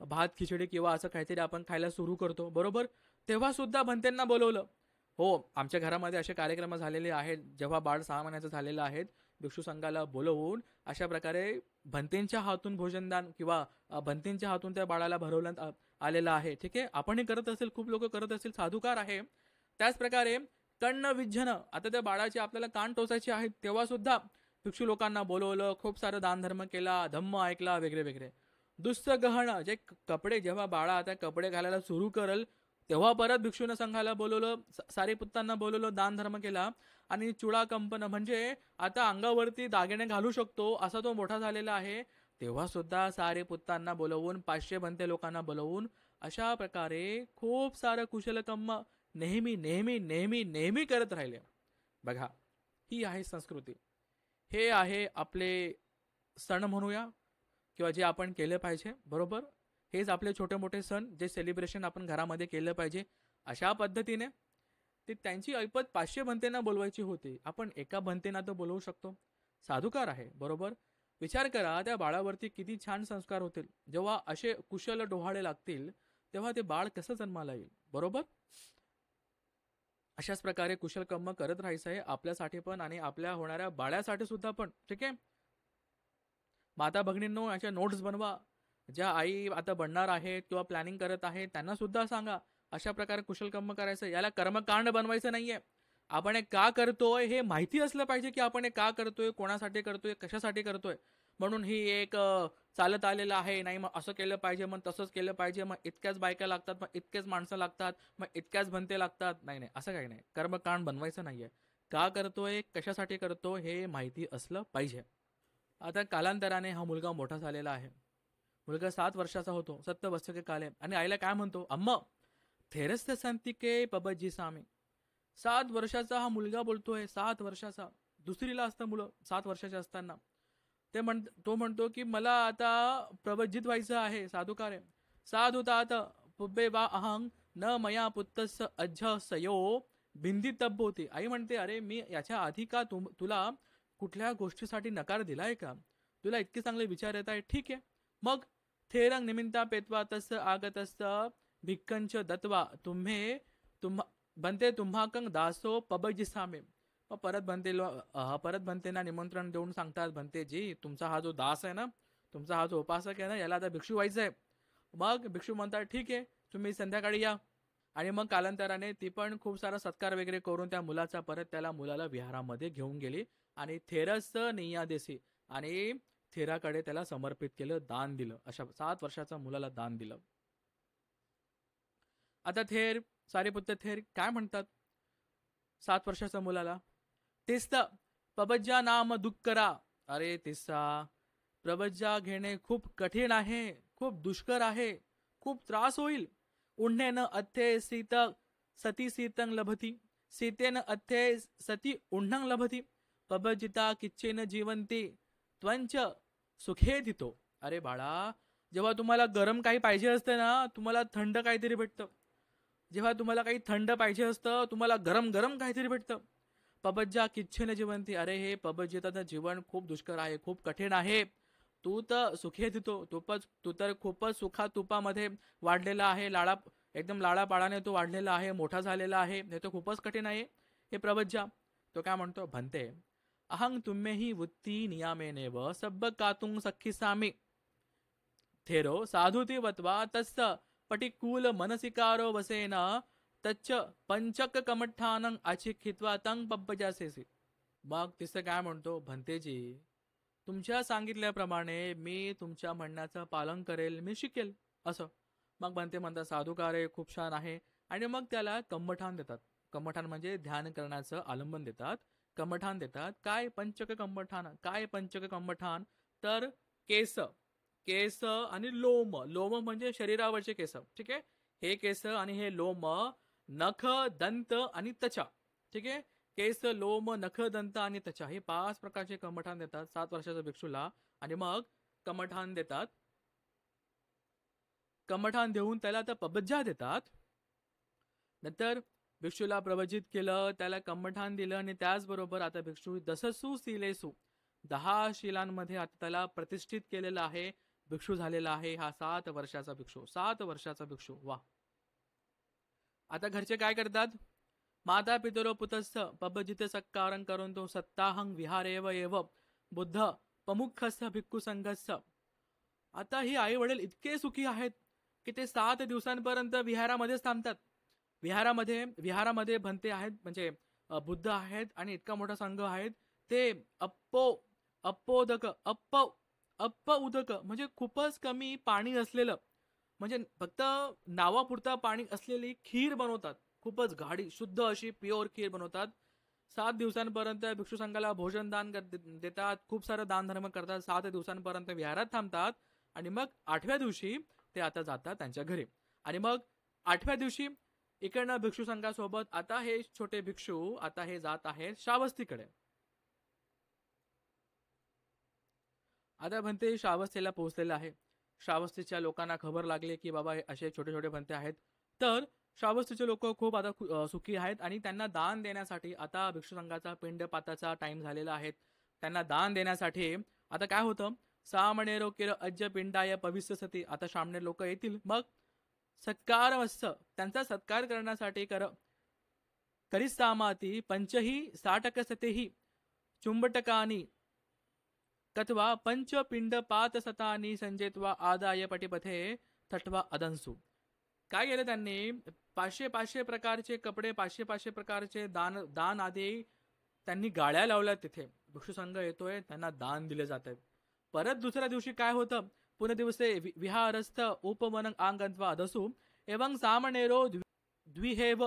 भात खिचडी किंवा असं काहीतरी आपण खायला सुरू करतो, बरोबर. तेव्हा सुद्धा भंतेंना बोलवलं. हो, आमच्या घरामध्ये असे कार्यक्रम झालेले आहेत जेव्हा बाळ 6 महिन्याचं झालेलं आहे, भिक्षू संघाला बोलवून अशा प्रकारे भंतेंच्या हातून भोजनदान किंवा भंतेंच्या हातून त्या बाळाला भरवण्यात आलेलं आहे. ठीक आहे, आपणही करत असेल, खूप लोक करत असतील, साधुकार आहे. त्याच प्रकारे कर्ण विज्जन, आता त्या बाळाची आपल्याला कान टोचायचे आहेत तेव्हा सुद्धा भिक्षू लोकांना बोलवलं, खूप सारं दान धर्म केला, धम्म ऐकला वगैरे वगैरे. दुस्त गहन, जे कपडे, जेव्हा बाळा आता कपडे घालायला सुरू करेल तेव्हा परत भिक्षून संघाला बोलवलं, सारीपुत्तांना बोलवलं, दान धर्म केला. आणि चुडा कंपन, म्हणजे आता अंगावरती दागिने घालू शकतो असा तो मोठा झालेला आहे, तेव्हा सुद्धा सारीपुत्तांना बोलवून, 500 भंते लोकांना बोलवून अशा प्रकारे खूप सारं कुशलकर्म नेहमी नेहमी नेहमी नेहमी करत राहिले. बघा, ही आहे संस्कृती, हे आहे आपले सण म्हणूया किंवा जे आपण केले पाहिजे, बरोबर. हेच आपले छोटे मोठे सण, जे सेलिब्रेशन आपण घरामध्ये केलं पाहिजे. अशा पद्धतीने ते त्यांची ऐपत 500 भंतेंना बोलवायची होती, आपण एका भंतेंना तर बोलवू शकतो. साधुकार आहे, बरोबर. विचार करा, त्या बाळावरती किती छान संस्कार होतील. जेव्हा असे कुशल डोहाळे लागतील तेव्हा ते बाळ कसं जन्माला येईल, बरोबर. अशाच प्रकारे कुशल कर्म करत राहायचं आहे आपल्यासाठी पण आणि आपल्या होणाऱ्या बाळासाठी सुद्धा पण. ठीक आहे, माता भगिनींनो, अशा नोट्स बनवा. ज्या आई आता बनणार आहेत किंवा प्लॅनिंग करत आहेत त्यांना सुद्धा सांगा अशा प्रकारे कुशल कर्म करायचं. याला कर्मकांड बनवायचं नाहीये. आपण हे का करतोय हे माहिती असलं पाहिजे, की आपण हे का करतोय, कोणासाठी करतोय, कशासाठी करतोय. म्हणून ही एक चालत आलेलं आहे, नाही मग असं केलं पाहिजे, मग तसंच केलं पाहिजे, मग इतक्याच बायका लागतात, मग इतकेच माणसं लागतात, मग इतक्याच भंते लागतात. नाही नाही, असं काही नाही. कर्मकांड बनवायचं नाहीये. का करतोय, कशासाठी करतोय हे माहिती असलं पाहिजे. आता कालांतराने हा मुलगा मोठा झालेला आहे. मुलगा 7 वर्षाचा होतो. 7 वर्ष के काले, आणि आईला काय म्हणतो, अम्मा थेरस्त संतिके पबजी सामी. 7 वर्षाचा हा मुलगा बोलतोय, 7 वर्षाचा. दुसरीला असतं मुलं 7 वर्षाचे असताना. तो म्हणतो की मला आता प्रवज्जित व्हायचं आहे, साधुकार आहे. साधू तात पुब्बे वा अहंग न मया पुत्तस अज्झ सयो भिंदी तब्बोती. आई म्हणते, अरे मी याच्या आधी का तुला कुठल्या गोष्टीसाठी नकार दिलाय का? तुला इतके चांगले विचार येत आहे, ठीक आहे. मग थेरंग निमित्ता पेत्वा तस आगतस भिक्कंच दत्वा तुम्हा बनते तुम्हाकंग दासो पबजिसामे. मग परत बनतेना निमंत्रण देऊन सांगतात, बनतेजी तुमचा हा जो दास आहे ना, तुमचा हा जो उपासक आहे ना, याला आता भिक्षू व्हायचं आहे. मग भिक्षू म्हणतात, ठीक आहे, तुम्ही संध्याकाळी या. आणि मग कालांतराने ती पण खूप सारा सत्कार वगैरे करून त्या मुलाचा परत त्याला मुलाला विहारामध्ये घेऊन गेली आणि थेरस नियादेसी आणि थेराकडे त्याला समर्पित केलं, दान दिलं. अशा 7 वर्षाच्या मुलाला दान दिलं. आता सारीपुत्र थेर काय म्हणतात 7 वर्षाच्या मुलाला? तिस्ता पबज्जा नाम दुःखरा. अरे तिस्सा, प्रवज्जा घेणे खूप कठीण आहे, खूप दुष्कर आहे, खूप त्रास होईल. उन्हेन अथे सती सीतं लभती, सीतेन अथे सती उन्हं लभती, पबजिता किच्चेन जीवंती त्वंच सुखे दितो. अरे बाळा, जेव्हा तुम्हाला गरम काही पाहिजे असते ना, तुम्हाला थंड काहीतरी भेटतं. जेव्हा तुम्हाला काही थंड पाहिजे असतं, तुम्हाला गरम गरम काहीतरी भेटतं. पबज्जा किच्छेन जीवंती. अरे हे पबजिताचं जीवन खूप दुष्कर आहे, खूप कठीण आहे. तू तर सुखे देतो, तू तर खूपच सुखा तुपामध्ये वाढलेला आहे, एकदम लाडापाडाने तो वाढलेला आहे, मोठा झालेला आहे. हे तर खूपच कठीण आहे हे प्रवज्जा. तो काय म्हणतो, भन्ते अहंग तुम्हेही वृत्ती नियामेनेव सब कातुंग सखी सामी थेरो साधुती वत्वा तस्स पटिकूल मनसिकारो वसेन तच्च पंचक कमठानं आचिखित्वा तंग पब्बजासेसी. मग तिसं काय म्हणतो, भन्तेजी तुमच्या सांगितल्याप्रमाणे मी तुमच्या म्हणण्याचं पालन करेल, मी शिकेल असं. मग भन्ते म्हणतात, साधुकार आहे, खूप छान आहे. आणि मग त्याला कम्मठान देतात. कम्मठान म्हणजे ध्यान करण्याचं आलंबन देतात, कम्मठान देतात. काय पंचक कम्मठान? काय पंचक कम्मठान? तर केस आणि लोम म्हणजे शरीरावरचे केस, ठीक आहे. हे केस आणि हे लोम, नख, दंत आणि त्वचा, ठीक आहे. केस, लोम, नख, दंत आणि त्वचा हे 5 प्रकारचे कम्मठान देतात 7 वर्षाच्या भिक्षूला. आणि मग कम्मठान देतात. कम्मठान देऊन त्याला आता पबज्जा देतात. नंतर भिक्षूला प्रवचित केलं, त्याला कम्मठान दिलं आणि त्याचबरोबर आता भिक्षू दससू शिलेसू 10 शिलांमध्ये आता त्याला प्रतिष्ठित केलेलं आहे, भिक्षू झालेला आहे हा 7 वर्षाचा भिक्षू. 7 वर्षाचा भिक्षू, वा. आता घरचे काय करतात? माता पितरो पुतस्थ पबजित सत्कारं करून तो सत्ताहंग विहारेव एव बुद्ध प्रमुखस्थ भिक्खू संघस्थ. आता ही आई वडील इतके सुखी आहेत की ते 7 दिवसांपर्यंत विहारामध्येच थांबतात. विहारामध्ये भन्ते आहेत, म्हणजे बुद्ध आहेत आणि इतका मोठा संघ आहेत. ते अप्प उदक म्हणजे खूपच कमी पाणी असलेलं, म्हणजे फक्त नावापुरता पाणी असलेली खीर बनवतात. खूपच गाढी शुद्ध अशी प्युअर खीर बनवतात. 7 दिवसांपर्यंत भिक्षू संघाला भोजन दान देतात, खूप सारं दान धर्म करतात. 7 दिवसांपर्यंत विहारात थांबतात आणि मग 8व्या दिवशी ते आता जातात त्यांच्या घरी. आणि मग 8व्या दिवशी इकडनं भिक्षू संघासोबत आता हे छोटे भिक्षू आता हे जात आहेत श्रावस्तीकडे. आता भन्ते श्रावस्तीला पोहोचलेला आहे. श्रावस्तीच्या लोकांना खबर लागली की बाबा असे छोटे छोटे भन्ते आहेत. तर श्रावस्तीचे लोक खूप आता सुखी आहेत आणि त्यांना दान देण्यासाठी आता भिक्षू संघाचा पिंडपाताचा टाइम झालेला आहे. त्यांना दान देण्यासाठी आता काय होतं, सामणेरो केर अज्ज पिंडाय पवित्र सती. आता सामणे लोक येतील, मग सत्कार मस्त त्यांचा सत्कार करण्यासाठी करिसामाती पंचही साटक सतेही चुंबटकानी कथवा पंच पिंड पात सतानी संजेत्वा आदाय पटिपथे थटवा अदंसू. काय केलं त्यांनी, 500 प्रकारचे कपडे, 500 प्रकारचे दान आदी त्यांनी गाड्या लावल्या तिथे. भिक्षू संघ येतोय, त्यांना दान दिले जात आहे. परत दुसऱ्या दिवशी काय होतं, पुन्हा दिवसे विहारस्थ उपवन आंगंत्वा अदसू एवं सामणेरो द्विहेव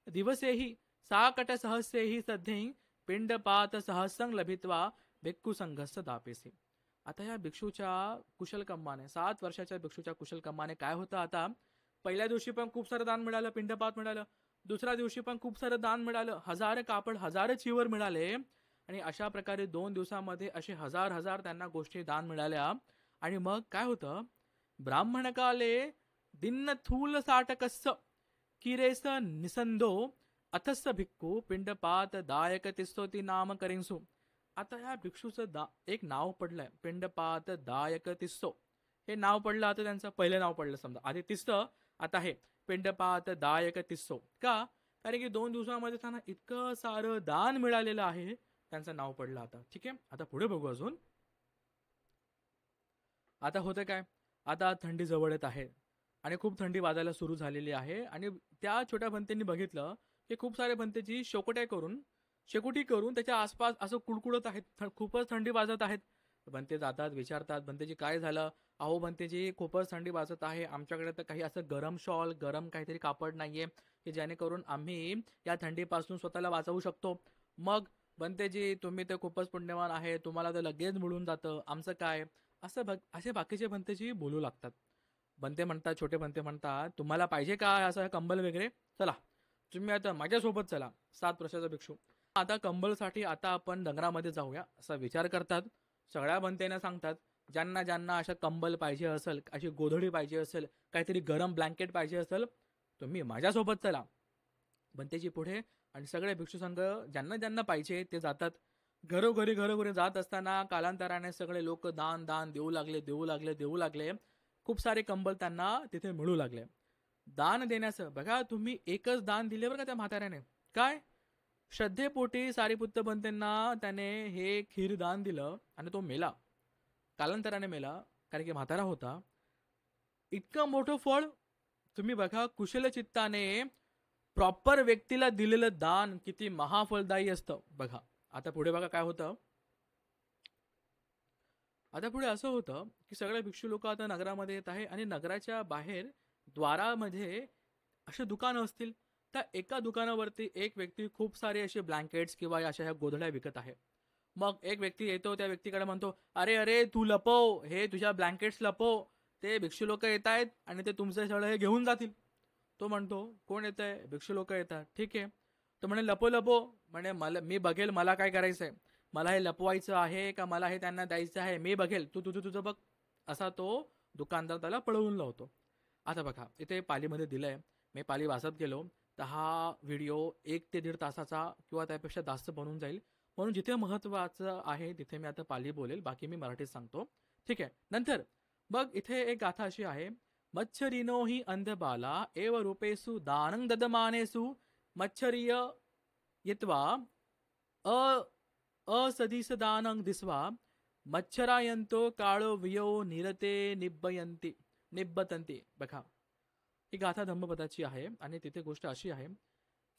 दिवसेही साकट सहस्येही सद्धे पिंडपात सहस्रं लभित्वा भिक्खू संघस्थ दापेसी. आता या भिक्षूच्या कुशलकर्माने, 7 वर्षाच्या भिक्षूच्या कुशलकर्माने काय होतं, आता पहिल्या दिवशी पण खूप सारं दान मिळालं, पिंडपात मिळालं. दुसऱ्या दिवशी पण खूप सारं दान मिळालं, 1000 कापड, 1000 चिवर मिळाले. आणि अशा प्रकारे 2 दिवसामध्ये असे हजार त्यांना गोष्टी दान मिळाल्या. आणि मग काय होतं, ब्राह्मणकाले दिन्न थूल साटकस्स किरेस निसंदो अथस्स भिक्खू पिंडपात दायक तिस्तोती नाम करिंसू आता ह्या भिक्षूचं एक नाव पडलंय, पिंडपात दायक तिस्सो. हे नाव पडलं, आता त्यांचं पहिलं नाव पडलं समजा. आधी तिस्सं, आता हे पिंडपात दायक तिस्सो. का? कारण की 2 दिवसामध्ये त्यांना इतकं सारं दान मिळालेलं आहे, त्यांचं नाव पडलं आता. ठीक आहे, आता पुढे बघू अजून. आता होतं काय, आता थंडी जवळ येत आहे आणि खूप थंडी वाजायला सुरू झालेली आहे. आणि त्या छोट्या भंतेंनी बघितलं की खूप सारे भंतेजी शेकोटी करून त्याच्या आसपास असं कुडकुडत आहेत, खूपच थंडी वाजत आहेत. भंते जातात, विचारतात, भंतेजी काय झालं? अहो भंतेजी, खूपच थंडी वाजत आहे, आमच्याकडे तर काही असं गरम शॉल, गरम काहीतरी कापड नाहीये की जेणेकरून आम्ही या थंडीपासून स्वतःला वाचवू शकतो. मग भंतेजी, तुम्ही तर खूपच पुण्यवान आहे, तुम्हाला तर लगेच मिळून जातं, आमचं काय? असे बाकीचे भंतेजी बोलू लागतात. छोटे भंते म्हणतात, तुम्हाला पाहिजे का असं कंबल वगैरे? चला तुम्ही आता माझ्यासोबत चला. 7 वर्षाचा भिक्षू आता कंबलसाठी आता आपण डंगरामध्ये जाऊया असा विचार करतात. सगळ्या भंतेना सांगतात, ज्यांना ज्यांना अशा कंबल पाहिजे असेल, अशी गोधडी पाहिजे असेल, काहीतरी गरम ब्लँकेट पाहिजे असेल, तुम्ही माझ्यासोबत चला. भंतेजी पुढे आणि सगळे भिक्षू संघ ज्यांना ज्यांना पाहिजे ते जातात. घरोघरी जात असताना कालांतराने सगळे लोक दान दान देऊ लागले. खूप सारे कंबल त्यांना तिथे मिळू लागले. दान देण्याचं बघा, तुम्ही एकच दान दिले बरं का त्या म्हाताऱ्याने. काय? श्रद्धेपोटी सारीपुत्त भंतेंना त्याने हे खीर दान दिलं आणि तो मेला, कालांतराने मेला, कारण की म्हातारा होता. इतकं मोठं फळ तुम्ही बघा, कुशल चित्ताने प्रॉपर व्यक्तीला दिलेलं दान किती महाफलदायी असतं बघा. आता पुढे बघा काय होतं. आता पुढे असं होतं की सगळे भिक्षू लोक आता नगरामध्ये येत आहे आणि नगराच्या बाहेर द्वारामध्ये असे दुकानं असतील. त्या एका दुकानावरती एक व्यक्ती खूप सारे असे ब्लँकेट्स किंवा अशा ह्या गोधड्या विकत आहे. मग एक व्यक्ती येतो, त्या व्यक्तीकडे म्हणतो, अरे अरे तू लपव, हे तुझ्या ब्लँकेट्स लपव, ते भिक्षू लोक येत आहेत आणि ते तुमचे सगळं हे घेऊन जातील. तो म्हणतो, कोण येत आहे? भिक्षू लोक येतात. ठीक आहे. तो म्हणे लपो. म्हणे मला, मी बघेल मला काय करायचंय, मला हे लपवायचं आहे का मला हे त्यांना द्यायचं आहे, मी बघेल, तू तुझं बघ. असा तो दुकानदार त्याला पळवून लावतो. आता बघा इथे पालीमध्ये दिलंय, मी पाली वाचत गेलो तर हा व्हिडिओ 1 ते 1.5 तासाचा किंवा त्यापेक्षा जास्त बनून जाईल. म्हणून जिथे महत्वाचं आहे तिथे मी आता पाली बोलेल, बाकी मी मराठीत सांगतो. ठीक आहे. नंतर मग इथे एक गाथा अशी आहे, मच्छरिनो हि अंधबाला एव रूपेसु दानं ददमानेसु मच्छरिय यत्वा असदिसदानं दिस्वा मच्छरायंतो काळो वियो निरते निब्बतंती. बघा ही गाथा धम्मपदाची आहे आणि तिथे गोष्ट अशी आहे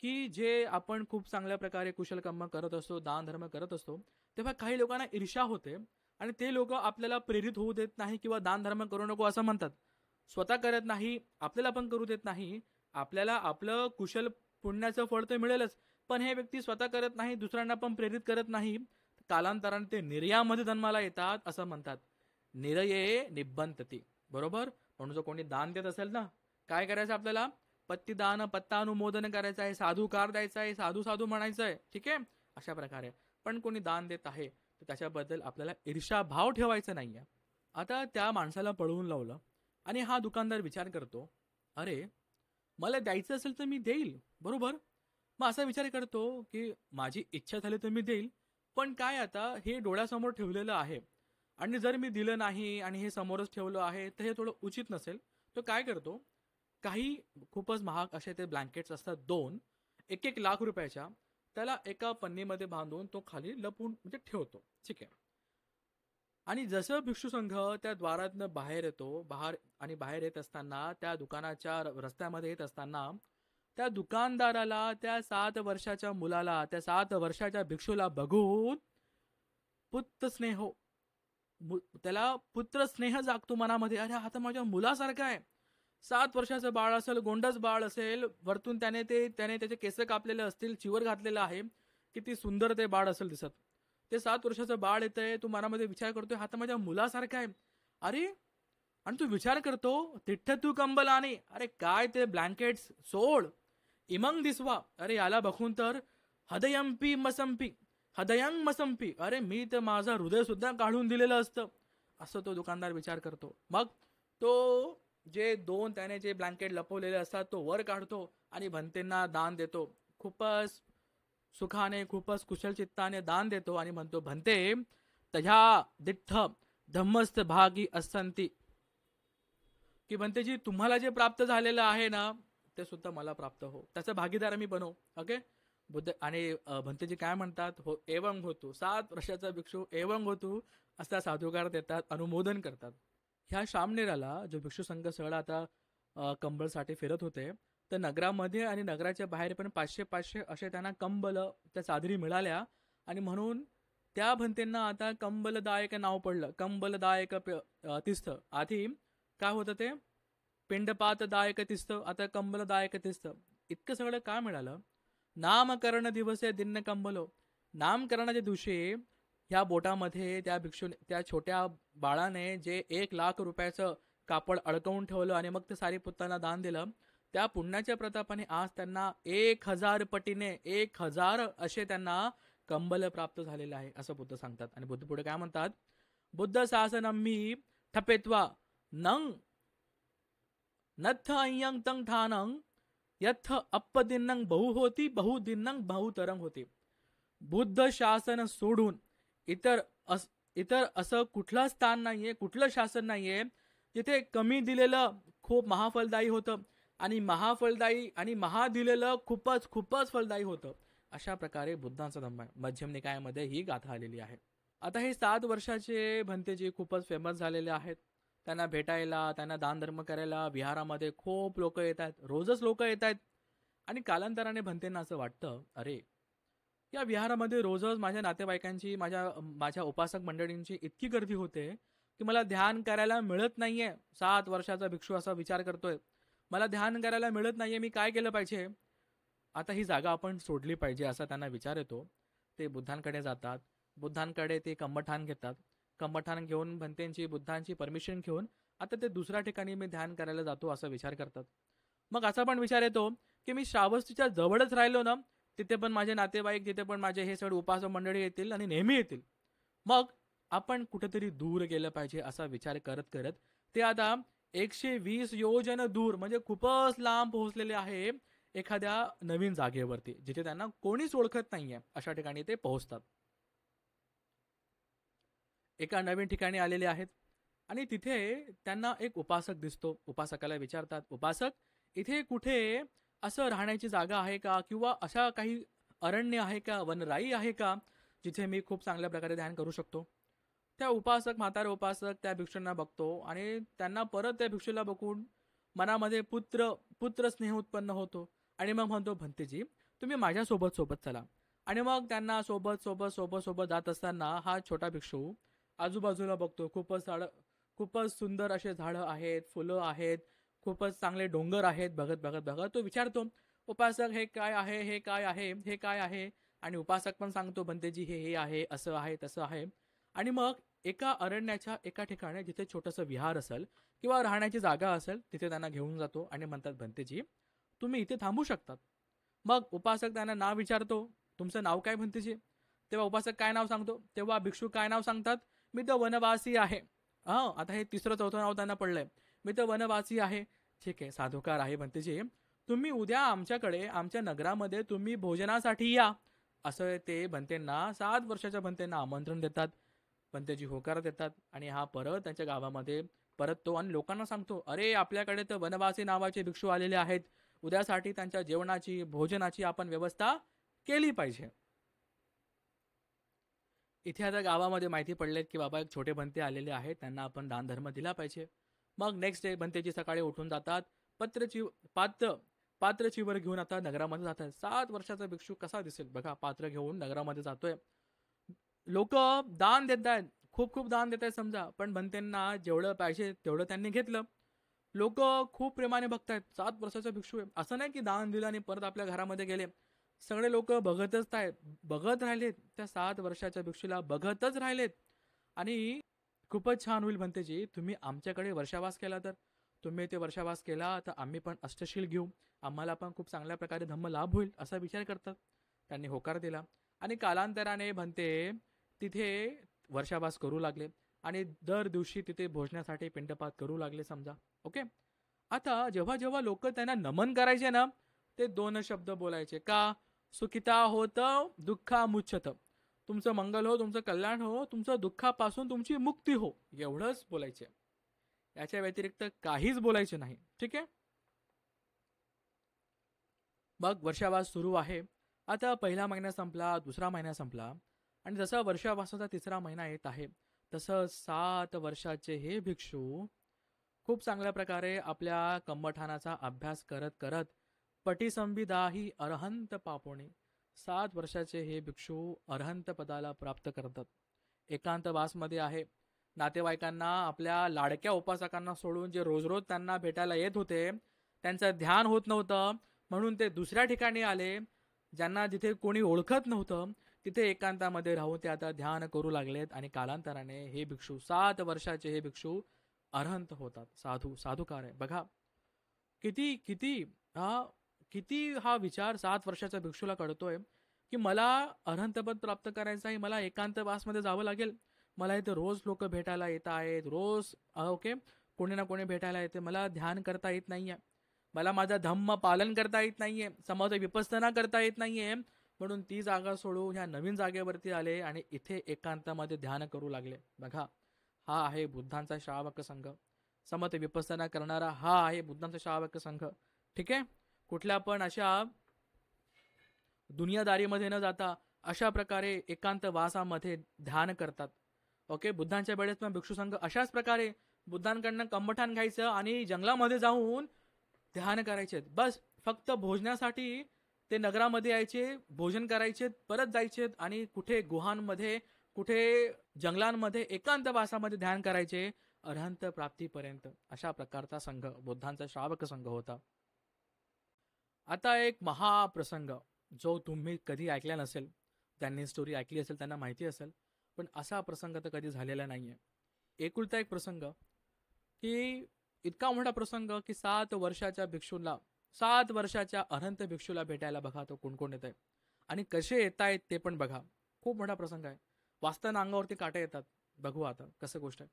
की जे आपण खूप चांगल्या प्रकारे कुशल कर्म करत असतो, दान धर्म करत असतो, तेव्हा काही लोकांना ईर्ष्या होते आणि ते लोक आपल्याला प्रेरित होऊ देत नाही किंवा दान धर्म करू नको असं म्हणतात. स्वतः करत नाही, आपल्याला पण करू देत नाही. आपल्याला आपलं कुशल पुण्याचं फळ तर मिळेलच, पण हे व्यक्ती स्वतः करत नाही, दुसऱ्यांना पण प्रेरित करत नाही. कालांतराने ते निर्यामध्ये जन्माला येतात असं म्हणतात. निरये निब्बंतती. बरोबर. म्हणून जर कोणी दान देत असेल ना, काय करायचं आपल्याला? पत्तीदान पत्तानुमोदन करायचं आहे, साधुकार द्यायचा आहे, साधू साधू म्हणायचं आहे. ठीक आहे. अशा प्रकारे पण कोणी दान देत आहे तर त्याच्याबद्दल आपल्याला ईर्ष्या भाव ठेवायचा नाहीये. आता त्या माणसाला पळवून लावलं आणि हा दुकानदार विचार करतो, अरे मला द्यायचं असेल तर मी देईल, बरोबर. मग असा विचार करतो की माझी इच्छा झाली तर मी देईल, पण काय आता हे डोळ्यासमोर ठेवलेलं आहे आणि जर मी दिलं नाही आणि हे समोरच ठेवलं आहे तर हे थोडं उचित नसेल. तो काय करतो, काही खूपच महाग असे ते ब्लँकेट्स असतात, 2 1-1 लाख रुपयाच्या, त्याला एका पन्नीमध्ये बांधून तो खाली लपून म्हणजे ठेवतो. ठीक आहे. आणि जसं भिक्षू संघ त्या द्वारातनं बाहेर येत असताना, त्या दुकानाच्या रस्त्यामध्ये येत असताना, त्या दुकानदाराला त्या 7 वर्षाच्या मुलाला, त्या 7 वर्षाच्या भिक्षूला बघून त्याला पुत्र स्नेह जागतो मनामध्ये. अरे हा तर माझ्या मुलासारखा आहे. 7 वर्षाचं बाळ असेल, गोंडस बाळ असेल, वरतून त्याने त्याचे केस कापलेले असतील, चिवर घातलेलं आहे, किती सुंदर ते बाळ असेल दिसत. ते 7 वर्षाचं बाळ येतंय, तू मनामध्ये विचार करतोय, हा तर माझ्या मुलासारखा आहे. अरे, आणि तू विचार करतो, तिठ्ठ तू कंबल आणि अरे काय ते ब्लँकेट्स सोड, इमंग दिसवा. अरे याला बघून तर हदयंग मसंपी, अरे मी तर माझं हृदय सुद्धा काढून दिलेलं असतं, असं तो दुकानदार विचार करतो. मग तो जे 2 त्याने जे ब्लँकेट लपवलेले असतात तो वर काढतो आणि भंतेंना दान देतो. खूपच सुखाने खूपच कुशल चित्ताने दान देतो आणि म्हणतो, भंते तह्या दिठ्ठ धम्मस्थ भागी असंती, की भंतेजी तुम्हाला जे प्राप्त झालेलं आहे ना ते सुद्धा मला प्राप्त हो, त्याचा भागीदार मी बनव. ओके. बुद्ध आणि भंतेजी काय म्हणतात, हो एवंग होतो. 7 वर्षाचा भिक्षू एवंग होतो असा साधुकार देतात, अनुमोदन करतात. ह्या शामनेराला जो भिक्षू संघ सगळा आता कंबळसाठी फिरत होते, तर नगरामध्ये आणि नगराच्या बाहेर पण 500-500 असे त्यांना कंबल त्या चादरी मिळाल्या. आणि म्हणून त्या भंतेंना आता कंबलदायक नाव पडलं. कंबलदायक तीस्थ. आधी काय होतं ते पिंडपातदायक तीस्थ, आता कंबलदायक तीस्थ. इतकं सगळं काय मिळालं. नामकरण दिवसे दिन्न कंबलो. नामकरणाच्या दिवशी ह्या बोटामध्ये त्या भिक्षू त्या छोट्या बाळाने जे 1,00,000 रुपयाचं कापड अडकवून ठेवलं आणि मग ते सारीपुत्तांना दान दिलं, त्या पुण्याच्या प्रतापाने आज त्यांना 1,000 पटीने 1,000 असे त्यांना कंबल प्राप्त झालेले आहे असं बुद्ध सांगतात. आणि बुद्ध पुढे काय म्हणतात, बुद्ध शासनम मी ठपेत्वा नंग नथ अय्यंग तंग ठानंग यथ अपदिन्नंग बहु होती बहुदिन्नंग बहुतरंग होती. बुद्ध शासन सोडून इतर असं कुठलं स्थान नाहीये, कुठलं शासन नाहीये जिथे कमी दिलेलं खूप महाफलदायी होतं आणि महाफलदायी आणि महा दिलेलं खूपच खूपच फलदायी होतं. अशा प्रकारे बुद्धांचा धम्म आहे. मध्यम निकायामध्ये ही गाथा आलेली आहे. आता हे 7 वर्षाचे भंतेजी खूपच फेमस झालेले आहेत. त्यांना भेटायला, त्यांना दान धर्म करायला विहारामध्ये खूप लोक येत आहेत, रोजच लोक येत आहेत. आणि कालांतराने भंतेंना असं वाटतं, अरे या विहारामध्ये रोजच माझ्या नातेवाईकांची, माझ्या उपासक मंडळींची इतकी गर्दी होते की मला ध्यान करायला मिळत नाहीये. 7 वर्षाचा भिक्षू असा विचार करतोय, मला ध्यान करायला मिळत नाहीये, मी काय केलं पाहिजे. आता ही जागा आपण सोडली पाहिजे असा त्यांना विचार येतो. ते बुद्धांकडे जातात. बुद्धांकडे ते कंबठान घेतात. कंबठान घेऊन भंतेंची बुद्धांची परमिशन घेऊन आता ते दुसऱ्या ठिकाणी मी ध्यान करायला जातो असा विचार करतात. मग असा पण विचार येतो की मी श्रावस्तीच्या जवळच राहिलो ना, तिथे पण माझे नातेवाईक, तिथे पण माझे हे सगळे उपासक मंडळी येतील आणि नेहमी येतील. मग आपण कुठेतरी दूर गेलं पाहिजे असा विचार करत करत ते आता 120 योजन दूर, म्हणजे खूपच लांब पोहोचलेले आहे एखाद्या नवीन जागेवरती, जिथे त्यांना कोणीच ओळखत नाहीये. अशा ठिकाणी ते पोहोचतात. एका नवीन ठिकाणी आलेले आहेत आणि तिथे त्यांना एक उपासक दिसतो. उपासकाला विचारतात, उपासक इथे कुठे असं राहण्याची जागा आहे का, किंवा अशा काही अरण्य आहे का, वनराई आहे का, जिथे मी खूप चांगल्या प्रकारे ध्यान करू शकतो. त्या उपासक, म्हातारे उपासक त्या भिक्षूंना बघतो आणि त्यांना परत त्या भिक्षूला बघून मनामध्ये पुत्र स्नेह उत्पन्न होतो. आणि मग म्हणतो, भंतेजी तुम्ही माझ्या सोबत चला. आणि मग त्यांना सोबत जात असताना हा छोटा भिक्षू आजूबाजूला बघतो. खूपच सुंदर असे झाडं आहेत, फुलं आहेत, खूपच चांगले डोंगर आहेत. बघत तो विचारतो, उपासक हे काय आहे, हे काय आहे, हे काय आहे. आणि उपासक पण सांगतो, भंतेजी हे आहे, असं आहे, तसं आहे. आणि मग एका अरण्याच्या एका ठिकाणी जिथे छोटंसं विहार असेल किंवा राहण्याची जागा असेल तिथे त्यांना घेऊन जातो आणि म्हणतात, भंतेजी तुम्ही इथे थांबू शकतात. मग उपासक त्यांना नाव विचारतो, तुमचं नाव काय भंतेजी. तेव्हा उपासक काय नाव सांगतो, तेव्हा भिक्षू काय नाव सांगतात, मी तर वनवासी आहे. आता हे 3रं-4थं नाव त्यांना पडलंय, मी तर वनवासी आहे. ठीक आहे, साधुकार आहे भंतेजी, तुम्ही उद्या आमच्याकडे आमच्या नगरामध्ये तुम्ही भोजनासाठी या. असं ते भंतेंना 7 वर्षाच्या भंतेंना आमंत्रण देतात. भंतेजी होकार देतात आणि हा परत त्यांच्या गावामध्ये परततो आणि लोकांना सांगतो, अरे आपल्याकडे तर वनवासी नावाचे भिक्षू आलेले आहेत, उद्यासाठी त्यांच्या जेवणाची, भोजनाची आपण व्यवस्था केली पाहिजे. इथे आता गावामध्ये माहिती पडले की बाबा एक छोटे भंते आलेले आहेत, त्यांना आपण दान धर्म दिला पाहिजे. मग नेक्स्ट डे भंतेजी सकाळी उठून जातात, पात्र चिवर घेऊन आता नगरामध्ये जातात. 7 वर्षाचा भिक्षू कसा दिसेल बघा, पात्र घेऊन नगरामध्ये जातोय. लोक दान देत आहेत, खूप दान देत आहेत समजा, पण भंतेंना जेवढं पाहिजे तेवढं त्यांनी घेतलं. लोक खूप प्रेमाने बघतायत, 7 वर्षाचा भिक्षू आहे. असं नाही की दान दिलं आणि परत आपल्या घरामध्ये गेले. सगळे लोक बघतच आहेत, बघत राहिलेत, त्या 7 वर्षाच्या भिक्षूला बघतच राहिलेत. आणि खूपच छान होईल भंतेजी, तुम्ही आमच्याकडे वर्षावास केला तर. तुम्ही ते वर्षावास केला तर आम्ही पण अष्टशील घेऊ, आम्हाला पण खूप चांगल्या प्रकारे धम्म लाभ होईल असा विचार करतात. त्यांनी होकार दिला आणि कालांतराने भंते तिथे वर्षावास करू लागले आणि दर दिवशी तिथे भोजनासाठी पिंडपात करू लागले समजा. ओके. आता जेव्हा लोक त्यांना नमन करायचे ना, ते 2 शब्द बोलायचे का, सुखिता होत दुःखा मुच्छत. तुमचं मंगल हो, तुमचं कल्याण हो, तुमचं दुःखापासून तुमची मुक्ती हो, एवढंच बोलायचे. याच्या व्यतिरिक्त काहीच बोलायचे नाही. ठीक आहे. मग वर्षावास सुरू आहे. आता पहिला महिना संपला, दुसरा महिना संपला, आणि जसा वर्षावासाचा तिसरा महिना येत आहे तसं 7 वर्षाचे हे भिक्षू खूप चांगल्या प्रकारे आपल्या कम्मठानाचा अभ्यास करत करत पटीसंविदा ही अरहंत पापोणे 7 वर्षाचे हे भिक्षू अरहंत पदाला प्राप्त करतात. एकांतवासमध्ये आहे. नातेवाईकांना, आपल्या लाडक्या उपासकांना सोडून जे रोज रोज त्यांना भेटायला येत होते त्यांचं ध्यान होत नव्हतं, म्हणून ते दुसऱ्या ठिकाणी आले. ज्यांना जिथे कोणी ओळखत नव्हतं तिथे एकांतामध्ये राहून ते आता ध्यान करू लागलेत. आणि कालांतराने हे भिक्षू 7 वर्षाचे हे भिक्षू अरहंत होतात. साधुकार आहे. बघा किती किती किती हा विचार 7 वर्षाच्या भिक्षूला कळतोय की मला अरहंतपद प्राप्त करायचं आहे, मला एकांतवासमध्ये जावं लागेल, मला इथे रोज लोक भेटायला येत आहेत, रोज ओके कोणी ना कोणी भेटायला येते, मला ध्यान करता येत नाहीये, मला माझा धम्म पालन करता येत नाहीये, समाज विपස්සना करता येत नाहीये, म्हणून ती जागा सोडून ह्या नवीन जागेवरती आले आणि इथे एकांतामध्ये ध्यान करू लागले. बघा हा आहे बुद्धांचा श्रावक संघ. समत विपස්සना करणारा हा आहे बुद्धांचा श्रावक संघ. ठीक आहे. कुठल्या पण अशा दुनियादारीमध्ये न जाता अशा प्रकारे एकांतवासामध्ये ध्यान करतात. ओके. बुद्धांच्या वेळेस पण भिक्षू संघ अशाच प्रकारे बुद्धांकडनं कम्मठान घ्यायचं आणि जंगलामध्ये जाऊन ध्यान करायचे. बस फक्त भोजनासाठी ते नगरामध्ये यायचे, भोजन करायचे, परत जायचे आणि कुठे गुहांमध्ये, कुठे जंगलांमध्ये एकांतवासामध्ये ध्यान करायचे अरहंत प्राप्तीपर्यंत. अशा प्रकारचा संघ बुद्धांचा श्रावक संघ होता. आता एक महाप्रसंग जो तुम्ही कधी ऐकला नसेल, त्यांनी स्टोरी ऐकली असेल त्यांना माहिती असेल, पण असा प्रसंग तर कधी झालेला नाहीये. एकुलता एक प्रसंग की इतका मोठा प्रसंग की 7 वर्षाच्या भिक्षूला, 7 वर्षाच्या अरहंत भिक्षूला भेटायला बघा तो कोण कोण येत आहे आणि कसे येत आहेत ते पण बघा. खूप मोठा प्रसंग आहे. वाचताना अंगावरती काटे येतात. बघू आता कसं गोष्ट आहे.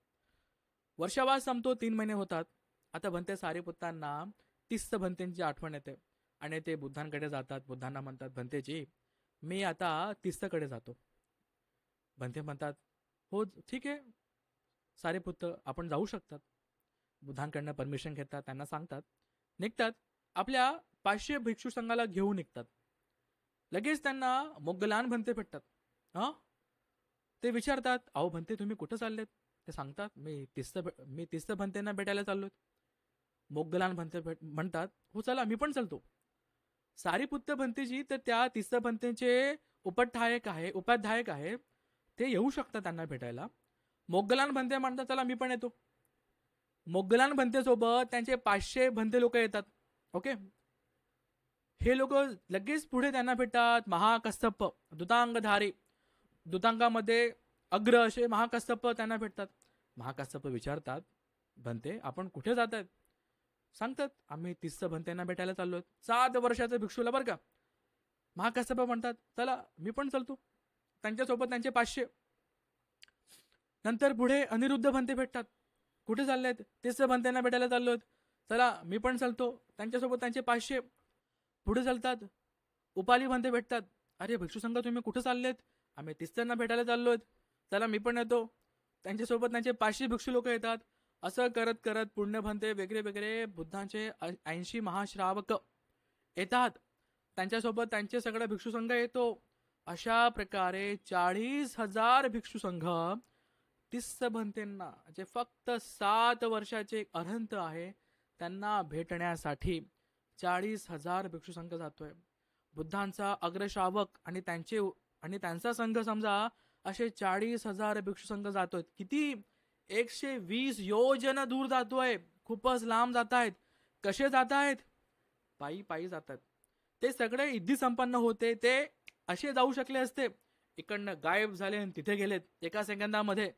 वर्षावास संपतो, 3 महिने होतात. आता भंते सारीपुत्तांना 30 भंतेंची आठवण येते आणि ते बुद्धांकडे जातात. बुद्धांना म्हणतात, भंतेजी मी आता 30 कडे जातो. भंते म्हणतात, हो ठीक आहे सारीपुत्र, आपण जाऊ शकतात. बुद्धांकडनं परमिशन घेतात, त्यांना सांगतात, निघतात. आपल्या 500 भिक्षू संघाला घेऊन निघतात. लगेच त्यांना मोगलान भंते भेटतात. ते विचारतात, अहो भंते तुम्ही कुठं चाललेत? ते सांगतात, मी 30 भंतेंना भेटायला चाललोय. मोगलान भंते म्हणतात, हो चला मी पण चालतो. सारीपुत्र भंतेजी तर त्या 30 भंतेचे उपाध्यायक आहे, ते येऊ शकतात त्यांना भेटायला. मोगलान भंते म्हणतात, चला मी पण येतो. मोगलान भंतेसोबत त्यांचे 500 भंते लोक येतात. ओके. हे लोक लगेच पुढे त्यांना भेटतात. महाकस्तप दुतांगधारी, दुतांगामध्ये अग्र असे महाकस्तप त्यांना भेटतात. महाकस्तप विचारतात, भंते आपण कुठे जात आहेत? सांगतात, आम्ही 30 भंतेंना भेटायला चाललोय. 7 वर्षाचं भिक्षूला बरं का. महाकस्तप म्हणतात, चला मी पण चालतो. त्यांच्यासोबत त्यांचे 500. नंतर पुढे अनिरुद्ध भंते भेटतात. कुठे चाललेत? 30 भंतेंना भेटायला चाललोय. चला मी पण चालतो. त्यांच्यासोबत त्यांचे 500. पुढे चालतात. उपाली भंते भेटतात. अरे भिक्षू संघ तुम्ही कुठे चाललेत? आम्ही 30 भेटायला चाललोय. चला मी पण येतो. त्यांच्यासोबत त्यांचे 500 भिक्षू लोक येतात. असं करत करत पुण्य भंते वेगळे वेगळे बुद्धांचे 80 महाश्रावक येतात. त्यांच्यासोबत त्यांचे सगळे भिक्षू संघ येतो. अशा प्रकारे 40,000 भिक्षू संघ 30 भंतेंना, जे फक्त 7 वर्षाचे अरहंत आहे, त्यांना भेटण्यासाठी 40,000 भिक्षू संघ जातोय. बुद्धांचा अग्रश्रावक आणि त्यांचा संघ समजा असे 40,000 भिक्षू संघ जातोय. किती? 120 योजन दूर जातोय. खूपच लांब जात आहेत. कसे जात आहेत? पायी पायी जातात. ते सगळे इद्धी संपन्न होते. ते असे जाऊ शकले असते, इकडनं गायब झाले आणि तिथे गेलेत एका सेकंदामध्ये,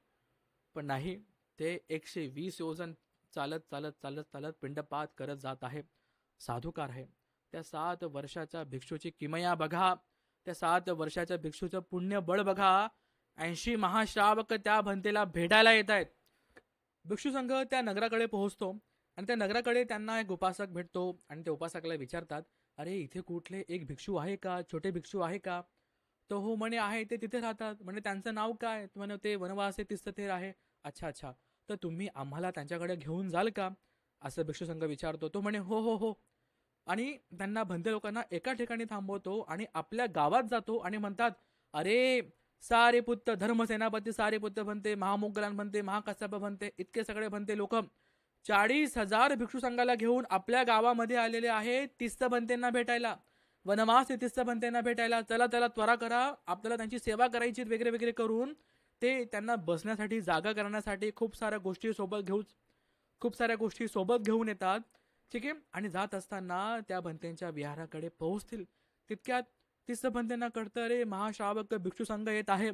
पण नाही. ते 120 योजन चालत चालत चालत चालत पिंडपात करत जात आहे. साधुकार आहे. त्या 7 वर्षाच्या भिक्षूची किमया बघा. त्या 7 वर्षाच्या भिक्षूचं पुण्य बळ बघा. 80 महाश्रावक त्या भंतेला भेटायला येत आहेत. भिक्षू संघ त्या नगराकडे पोहोचतो आणि त्या नगराकडे त्यांना एक उपासक भेटतो आणि त्या उपासकाला विचारतात, अरे इथे कुठले एक भिक्षू आहे का, छोटे भिक्षू आहे का? तो हो म्हणे आहे, ते तिथे राहतात. म्हणे त्यांचं नाव काय? तर म्हणे ते वनवासी तीर्थथेर आहे. अच्छा अच्छा, तर तुम्ही आम्हाला त्यांच्याकडे घेऊन जाल का? असं भिक्षू संघ विचारतो. तो म्हणे हो हो हो. आणि त्यांना भंते लोकांना एका ठिकाणी थांबवतो आणि आपल्या गावात जातो आणि म्हणतात, अरे सारे पुत्र धर्मसेनापती, सारे पुत्र भंते, महामोगलान भंते, महाकश्यप भंते, इतके सगळे भंते लोक 40,000 भिक्षू संघाला घेऊन आपल्या गावामध्ये आलेले आहेत तिस्त भंतेंना भेटायला, वनवास तिस्त भंतेंना भेटायला. चला त्याला त्वरा करा, आपल्याला त्यांची सेवा करायची वगैरे वगैरे करून ते त्यांना बसण्यासाठी जागा करण्यासाठी खूप साऱ्या गोष्टी सोबत घेऊन येतात. ठीक आहे. आणि जात असताना त्या भंतेंच्या विहाराकडे पोहोचतील तितक्यात तिस्त भंतेंना कळतं, अरे महाश्रावक भिक्षू संघ येत आहे.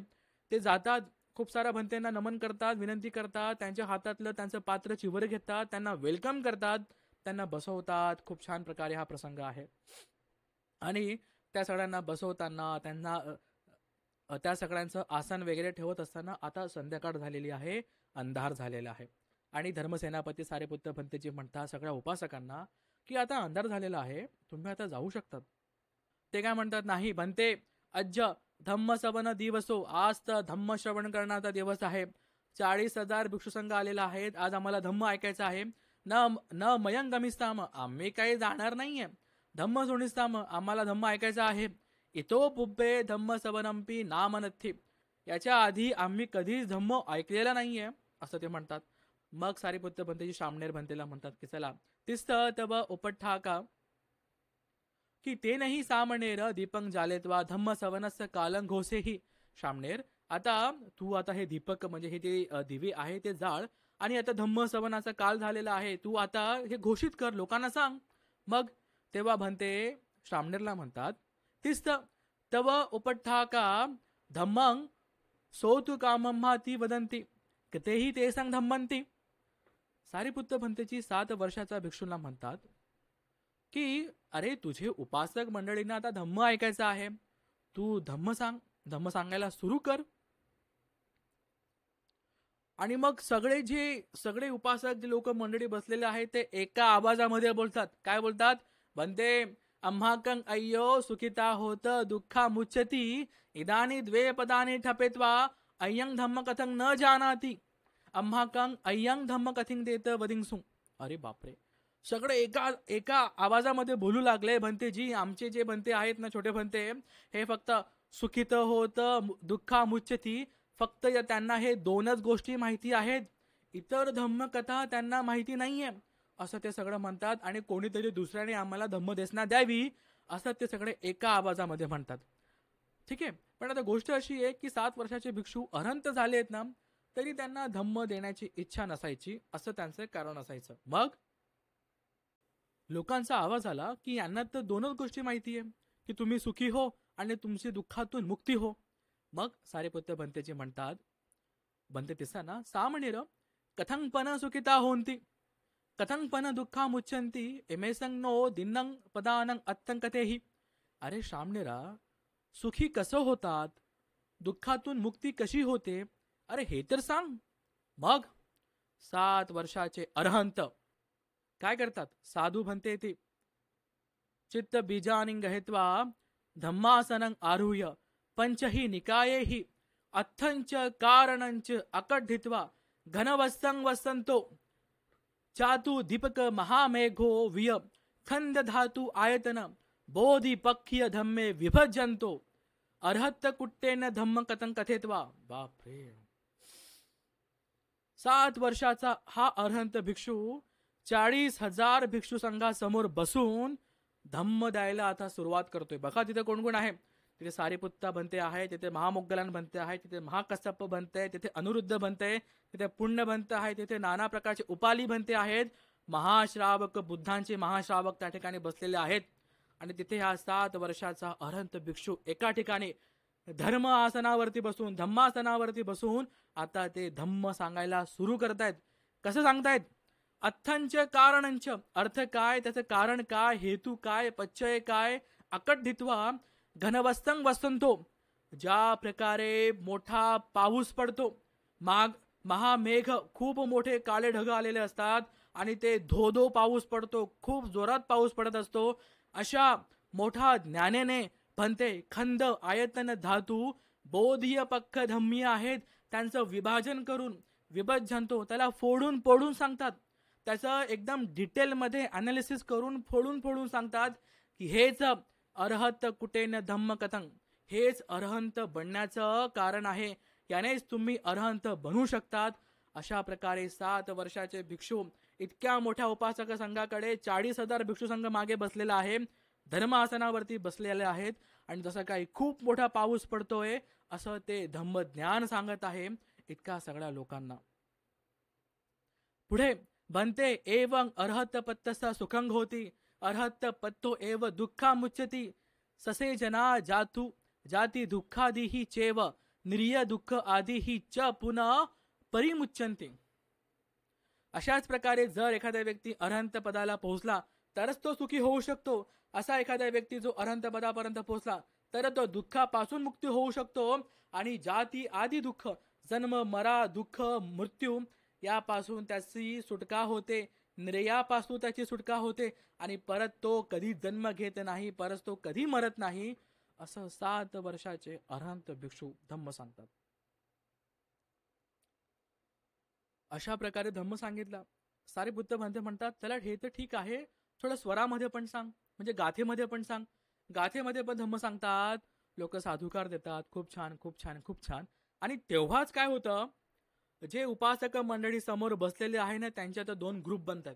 ते जातात, खूप साऱ्या भंतेंना नमन करतात, विनंती करतात, त्यांच्या हातातलं त्यांचं पात्र चिवर घेतात, त्यांना वेलकम करतात, त्यांना बसवतात. खूप छान प्रकारे हा प्रसंग आहे. आणि त्या सगळ्यांना बसवताना त्यांना त्या सगळ्यांचं आसन वगैरे ठेवत असताना आता संध्याकाळ झालेली आहे, अंधार झालेला आहे. आणि धर्मसेनापती सारेपुत्र भंतेजी म्हणतात सगळ्या उपासकांना की आता अंधार झालेला आहे, तुम्ही आता जाऊ शकतात. ते काय म्हणतात, नाही भंते, अज्ज धम्मसवन दिवसो, आज तर धम्म श्रवण करण्याचा दिवस आहे. 40,000 भिक्षुसंघ आलेला आहेत, आज आम्हाला धम्म ऐकायचं आहे. न न मयंग गमिस्ताम, आम्ही काही जाणार नाहीये. धम्म सोनिस्ताम, आम्हाला धम्म ऐकायचं आहे. इतो पुब्बे धम्म सवनंपी नाम नथी, याच्या आधी आम्ही कधीच धम्म ऐकलेला नाहीये असं ते म्हणतात. मग सारीपुत्र भंतेजी शामणेर भंतेला म्हणतात की चला तिस्त तब उपठाका की ते नाही सामणेर दीपक जालेत्वा धम्म सवनस कालं घोसेही. शामणेर, आता तू आता हे दीपक म्हणजे हे ते दिवे आहे ते जाळ, आणि आता धम्म सवनाचा काल झालेला आहे, तू आता हे घोषित कर, लोकांना सांग. मग तेव्हा भंते शामणेरला म्हणतात, तिस्त तव उपठाका धम्मं सोतु कामम्हा ती वदंती कतेही ते सांग धम्मंती. सारीपुत्र भंतेची 7 वर्षाचा भिक्षूंना म्हणतात की अरे तुझे उपासक मंडळींना आता धम्म ऐकायचं आहे, तू धम्म सांग, धम्म सांगायला सुरू कर. आणि मग सगळे उपासक जे लोक मंडळी बसलेले आहेत ते एका आवाजामध्ये बोलतात. काय बोलतात? भंते अम्हाकं अय्यो सुखिता होत दुःखा मुच्यती इदानी द्वे पदानी ठपेत्वा अय्यं धम्म कथं न जानाती अम्हाकं अय्यं धम्म कथिंग देत वदिंगसू. अरे बापरे, सगळे एका आवाजामध्ये बोलू लागले. भंतेजी, आमचे जे भंते आहेत ना, छोटे भंते, हे फक्त सुखित होत दुःखा मुच्यती, फक्त त्यांना हे 2च गोष्टी माहिती आहेत, इतर धम्मकथा त्यांना माहिती नाहीये असं ते सगळं म्हणतात. आणि कोणीतरी दुसऱ्याने आम्हाला धम्मदेशना द्यावी असं ते सगळे एका आवाजामध्ये म्हणतात. ठीक आहे. पण आता गोष्ट अशी आहे की 7 वर्षाचे भिक्षू अनंत झाले आहेत ना, तरी त्यांना धम्म देण्याची इच्छा नसायची, असं त्यांचं कारण असायचं. मग लोकांचा आवाज आला की यांना तर 2च गोष्टी माहिती आहे, की तुम्ही सुखी हो आणि तुमची दुःखातून मुक्ती हो. मग सारेपुत्र भंतेजी म्हणतात, भंते तिसरा सामणेर कथंपन सुखिता होंती कथंपन दुःखा मुच्यंती एमेसंग नो दिन्नं पदानं अत्तंकतेही. अरे शामणेरा, सुखी कसं होतात, दुःखातून मुक्ती कशी होते, अरे हे तर सांग. मग 7 वर्षाचे अरहंत काय करतात? साधू भंते ते चित्त बीजानि गहित्वा धम्मासनं आरुह्य पंचही निकायेहि अत्थंच कारणंच अकड्ढित्वा घनवस्तं वसंतो चातु दीपक महामेघो विय खंद धातु आयतन बोधि पक्षीय धम्मे विभजंतो अर्हत कुट्टेन धम्म कथं कथेत्वा. बापरे, 7 वर्षाचा हा अरहंत भिक्षू 40,000 भिक्षू संघासमोर बसून धम्म द्यायला आता सुरुवात करतोय. बघा तिथे कोण कोण आहे. तिथे सारीपुत्ता भंते आहे, तिथे महामोग्गलान भंते आहे, तिथे महाकश्यप भंते आहे, तिथे अनिरुद्ध भंते आहे, तिथे पुण्य भंत आहे, तिथे नाना प्रकारचे उपाली भंते आहेत. महाश्रावक, बुद्धांचे महाश्रावक त्या ठिकाणी बसलेले आहेत. आणि तिथे हा 7 वर्षाचा अरहंत भिक्षू एका ठिकाणी धर्म आसनावरती बसून, धम्मासनावरती बसून आता ते धम्म सांगायला सुरू करतायत. कसं सांगतायत? अर्थंच कारणंच, अर्थ काय, त्याचं कारण काय, हेतू काय, पच्चय काय, अकड्ढित्वा घनवस्तं वसंतो, ज्या प्रकारे मोठा पाऊस पडतो, महामेघ, खूप मोठे काळे ढग आलेले असतात आणि ते धो पाऊस पडतो, खूप जोरात पाऊस पडत असतो. अशा मोठा ज्ञानेने भंते खंद आयतन धातू बोधीय पक्ष धम्मी आहेत, त्यांचं विभाजन करून विभजनतो त्याला फोडून फोडून सांगतात. त्याचं एकदम डिटेलमध्ये अनालिसिस करून फोडून फोडून सांगतात की हेच अर्हत कुटेन धम्म कथं, हेच अर्हंत बनण्याचं कारण आहे, यानेच तुम्ही अर्हंत बनू शकतात. अशा प्रकारे 7 वर्षाचे भिक्षू इतक्या मोठ्या उपासक संघाकडे 40,000 भिक्षू संघ मागे बसलेला आहे, धर्म आसनावरती बसलेले आहेत आणि जसं काही खूप मोठा पाऊस पडतोय असं ते धम्मज्ञान सांगत आहे इतक्या सगळ्या लोकांना. पुढे बनते एवं अर्हत पत्तसा सुखंग होती, अर्हत पत्तो एव दुःखा मुच्यती, ससे जना जातु जाती दुःखादी ही चेव, निर्य दुःख आदी ही च पुनः परिमुच्यंती. अशाच प्रकारे जर एखादा व्यक्ती अरहंत पदाला पोहोचला तरच तो सुखी होऊ शकतो. असा एखादा व्यक्ती जो अरहंत पदापर्यंत पोहोचला तर तो दुःखापासून मुक्ती होऊ शकतो आणि जाती आदी दुःख, जन्म मरा दुःख मृत्यू यापासून त्याची सुटका होते, निर्यापासून त्याची सुटका होते आणि परत तो कधी जन्म घेत नाही, परत तो कधी मरत नाही, असं 7 वर्षाचे अरहंत भिक्षू धम्म सांगतात. अशा प्रकारे धम्म सांगितला. सारिपुत्त म्हणतात चला हे तर ठीक आहे, थोडं स्वरामध्ये पण सांग, म्हणजे गाथेमध्ये पण सांग. गाथेमध्ये पण धम्म सांगतात, लोक साधुकार देतात, खूप छान खूप छान खूप छान. आणि तेव्हाच काय होतं, जे उपासक मंडळी समोर बसलेले आहे ना त्यांच्यात 2 ग्रुप बनतात.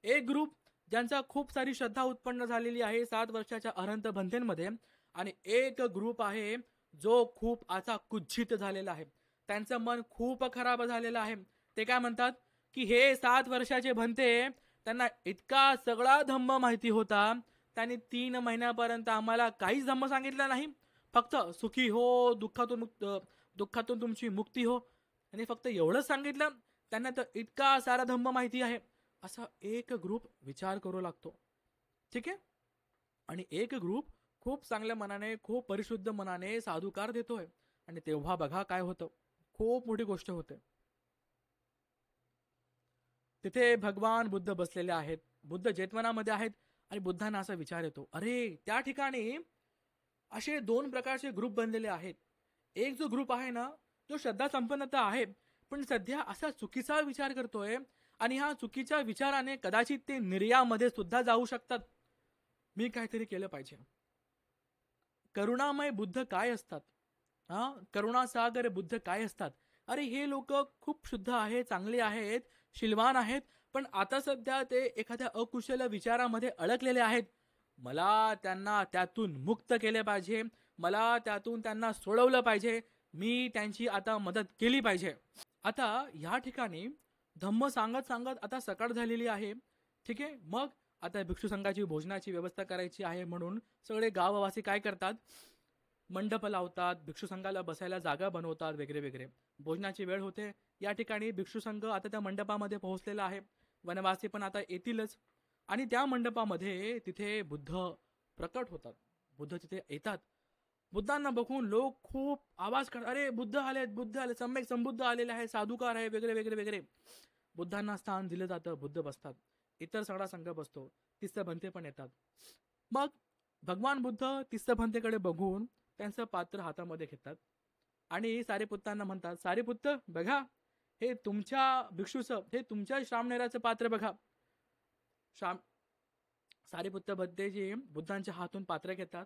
एक ग्रुप ज्यांचा खूप सारी श्रद्धा उत्पन्न झालेली आहे 7 वर्षाच्या अरहंत भंतेमध्ये, आणि एक ग्रुप आहे जो खूप आता कुज्झित झालेला आहे, त्यांचं मन खूप खराब झालेलं आहे. ते काय म्हणतात की हे 7 वर्षाचे भंते, त्यांना इतका सगळा धम्म माहिती होता, त्यांनी 3 महिन्यापर्यंत आम्हाला काहीच धम्म सांगितलं नाही, फक्त सुखी हो, दुःखातून तुमची मुक्ती हो, आणि फक्त एवढंच सांगितलं, त्यांना तर इतका सारा धम्म माहिती आहे. असा एक ग्रुप विचार करू लागतो, ठीक आहे. आणि एक ग्रुप खूप चांगल्या मनाने, खूप परिशुद्ध मनाने साधुकार देतोय, आणि तेव्हा बघा काय होतं, खूप मोठी गोष्ट होते. तिथे भगवान बुद्ध बसलेले आहेत, बुद्ध जेतवनामध्ये आहेत, आणि बुद्धांना असा विचार येतो, अरे त्या ठिकाणी असे 2 प्रकारचे ग्रुप बनलेले आहेत. एक जो ग्रुप आहे ना तो श्रद्धा संपन्नता आहे, पण सध्या असा चुकीचा विचार करतोय, आणि ह्या चुकीच्या विचाराने कदाचित ते निर्यामध्ये सुद्धा जाऊ शकतात. मी काहीतरी केलं पाहिजे. करुणामय बुद्ध काय असतात, करुणासागर बुद्ध काय असतात. अरे हे लोक खूप शुद्ध आहेत, चांगले आहेत, शीलवान आहेत, पण आता सध्या ते एखाद्या अकुशल विचारामध्ये अडकलेले आहेत. मला त्यांना त्यातून मुक्त केले पाहिजे, मला त्यातून त्यांना सोडवलं पाहिजे, मी त्यांची आता मदत केली पाहिजे. आता या ठिकाणी धम्म सांगत सांगत आता सकाळ झालेली आहे, ठीक आहे. मग आता भिक्षू संघाची भोजनाची व्यवस्था करायची आहे, म्हणून सगळे गाववासी काय करतात, मंडप लावतात, भिक्षू संघाला बसायला जागा बनवतात, वगैरे वगैरे. भोजनाची वेळ होते, या ठिकाणी भिक्षू संघ आता त्या मंडपामध्ये पोहोचलेला आहे, वनवासी पण आता येतीलच, आणि त्या मंडपामध्ये तिथे बुद्ध प्रकट होतात, बुद्ध तिथे येतात. बुद्धांना बघून लोक खूप आवाज काढतात, अरे बुद्ध आले, बुद्ध आले, सम्यक संबुद्ध आलेले आहे, साधुकार आहे, वगैरे वगैरे वगैरे. बुद्धांना स्थान दिलं जातं, बुद्ध बसतात, इतर सगळा संघ बसतो, तिस्स भंते पण येतात. मग भगवान बुद्ध तिस्स भंतेकडे बघून त्यांचं पात्र हातामध्ये घेतात आणि सारिपुत्तांना म्हणतात, सारिपुत्त बघा, हे तुमच्या भिक्षूचं, हे तुमच्या श्रामणेराचं पात्र बघा. सारिपुत्त भंतेजी बुद्धांच्या हातून पात्र घेतात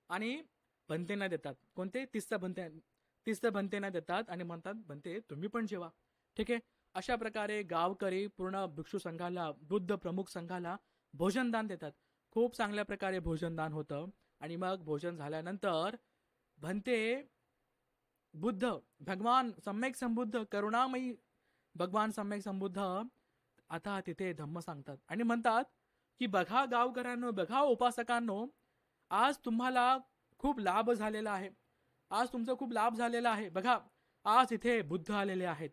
आणि भंतेना देतात. कोणते? तिस्स भंतेना देतात आणि म्हणतात, भंते तुम्ही पण जेवा, ठीक आहे. अशा प्रकारे गावकरी पूर्ण भिक्षू संघाला, बुद्ध प्रमुख संघाला भोजनदान देतात. खूप चांगल्या प्रकारे भोजनदान होतं. आणि मग भोजन झाल्यानंतर भंते बुद्ध, भगवान सम्यक संबुद्ध, करुणामयी भगवान सम्यक संबुद्ध आता तिथे धम्म सांगतात आणि म्हणतात की बघा गावकऱ्यांनो, बघा उपासकांनो, आज तुम्हाला खूप लाभ झालेला आहे, आज तुमचा खूप लाभ झालेला आहे. बघा, आज इथे बुद्ध आलेले आहेत,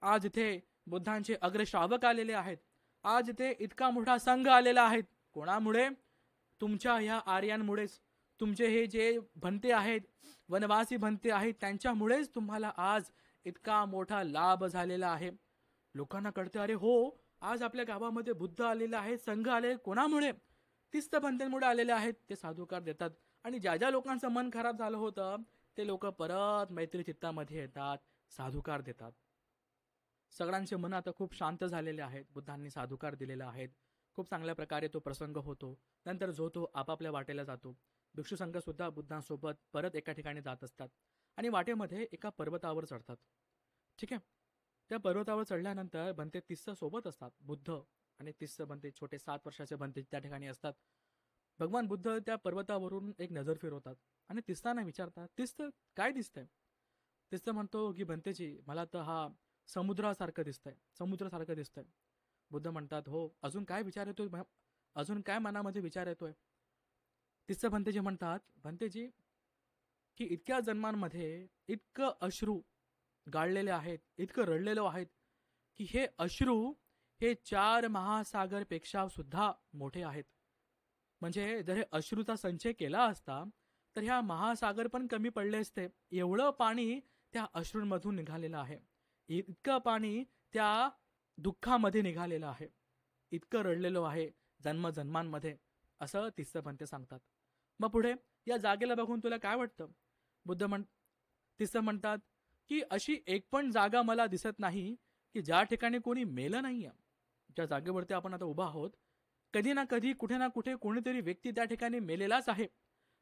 आज इथे बुद्धांचे अग्रश्रावक आलेले आहेत, आज इथे इतका मोठा संघ आलेला आहे. कोणामुळे? तुमच्या ह्या आर्यांमुळेच. तुमचे हे जे भंते आहेत, वनवासी भंते आहेत, त्यांच्यामुळेच तुम्हाला आज इतका मोठा लाभ झालेला आहे. लोकांना कळते, अरे हो, आज आपल्या गावामध्ये बुद्ध आलेला आहे, संघ आले, कोणामुळे? तिस्त भंतेमुळे आलेले आहेत ते साधुकार देतात. आणि ज्या ज्या लोकांचं मन खराब झालं होतं ते लोक परत मैत्री चित्तामध्ये येतात, साधुकार देतात. सगळ्यांचे मन आता खूप शांत झालेले आहेत. बुद्धांनी साधुकार दिलेला आहेत. खूप चांगल्या प्रकारे तो प्रसंग होतो. नंतर जो तो आपापल्या वाटेला जातो. भिक्षू संघ सुद्धा बुद्धांसोबत परत एका ठिकाणी जात असतात आणि वाटेमध्ये एका पर्वतावर चढतात. ठीक आहे. त्या पर्वतावर चढल्यानंतर बनते तिस्स सोबत असतात. बुद्ध आणि तिस्स बनते, छोटे 7 वर्षाचे बनते त्या ठिकाणी असतात. भगवान बुद्ध त्या पर्वतावरून एक नजर फिरवतात आणि तिस्ताना विचारतात, तिस्त काय दिसतंय? तिस्त म्हणतो की बनतेजी, मला तर हा समुद्रासारखं दिसतंय. बुद्ध म्हणतात, हो, अजून काय विचार येतोय, अजून काय मनामध्ये विचार येतोय? तिस्स भंतेजी म्हणतात, भंतेजी, की इतक्या जन्मांमध्ये इतकं अश्रू गाळलेले आहेत, इतकं रडलेलो आहेत, की हे अश्रू हे 4 महासागरपेक्षा सुद्धा मोठे आहेत. म्हणजे जर हे अश्रूचा संचय केला असता तर ह्या महासागर पण कमी पडले असते. एवढं पाणी त्या अश्रूंमधून निघालेलं आहे. इतकं पाणी त्या दुःखामध्ये निघालेलं आहे. इतकं रडलेलो आहे जन्मजन्मांमध्ये, असं तिस्स भंते सांगतात. मग पुढे या जागेला बघून तुला काय वाटतं? तिस्स म्हणतात की अशी एक पण जागा मला दिसत नाही की ज्या ठिकाणी कोणी मेलं नाहीये. ज्या जागेवरती आपण आता उभा आहोत, कधी ना कधी कुठे ना कुठे कोणीतरी व्यक्ती त्या ठिकाणी मेलेलाच आहे.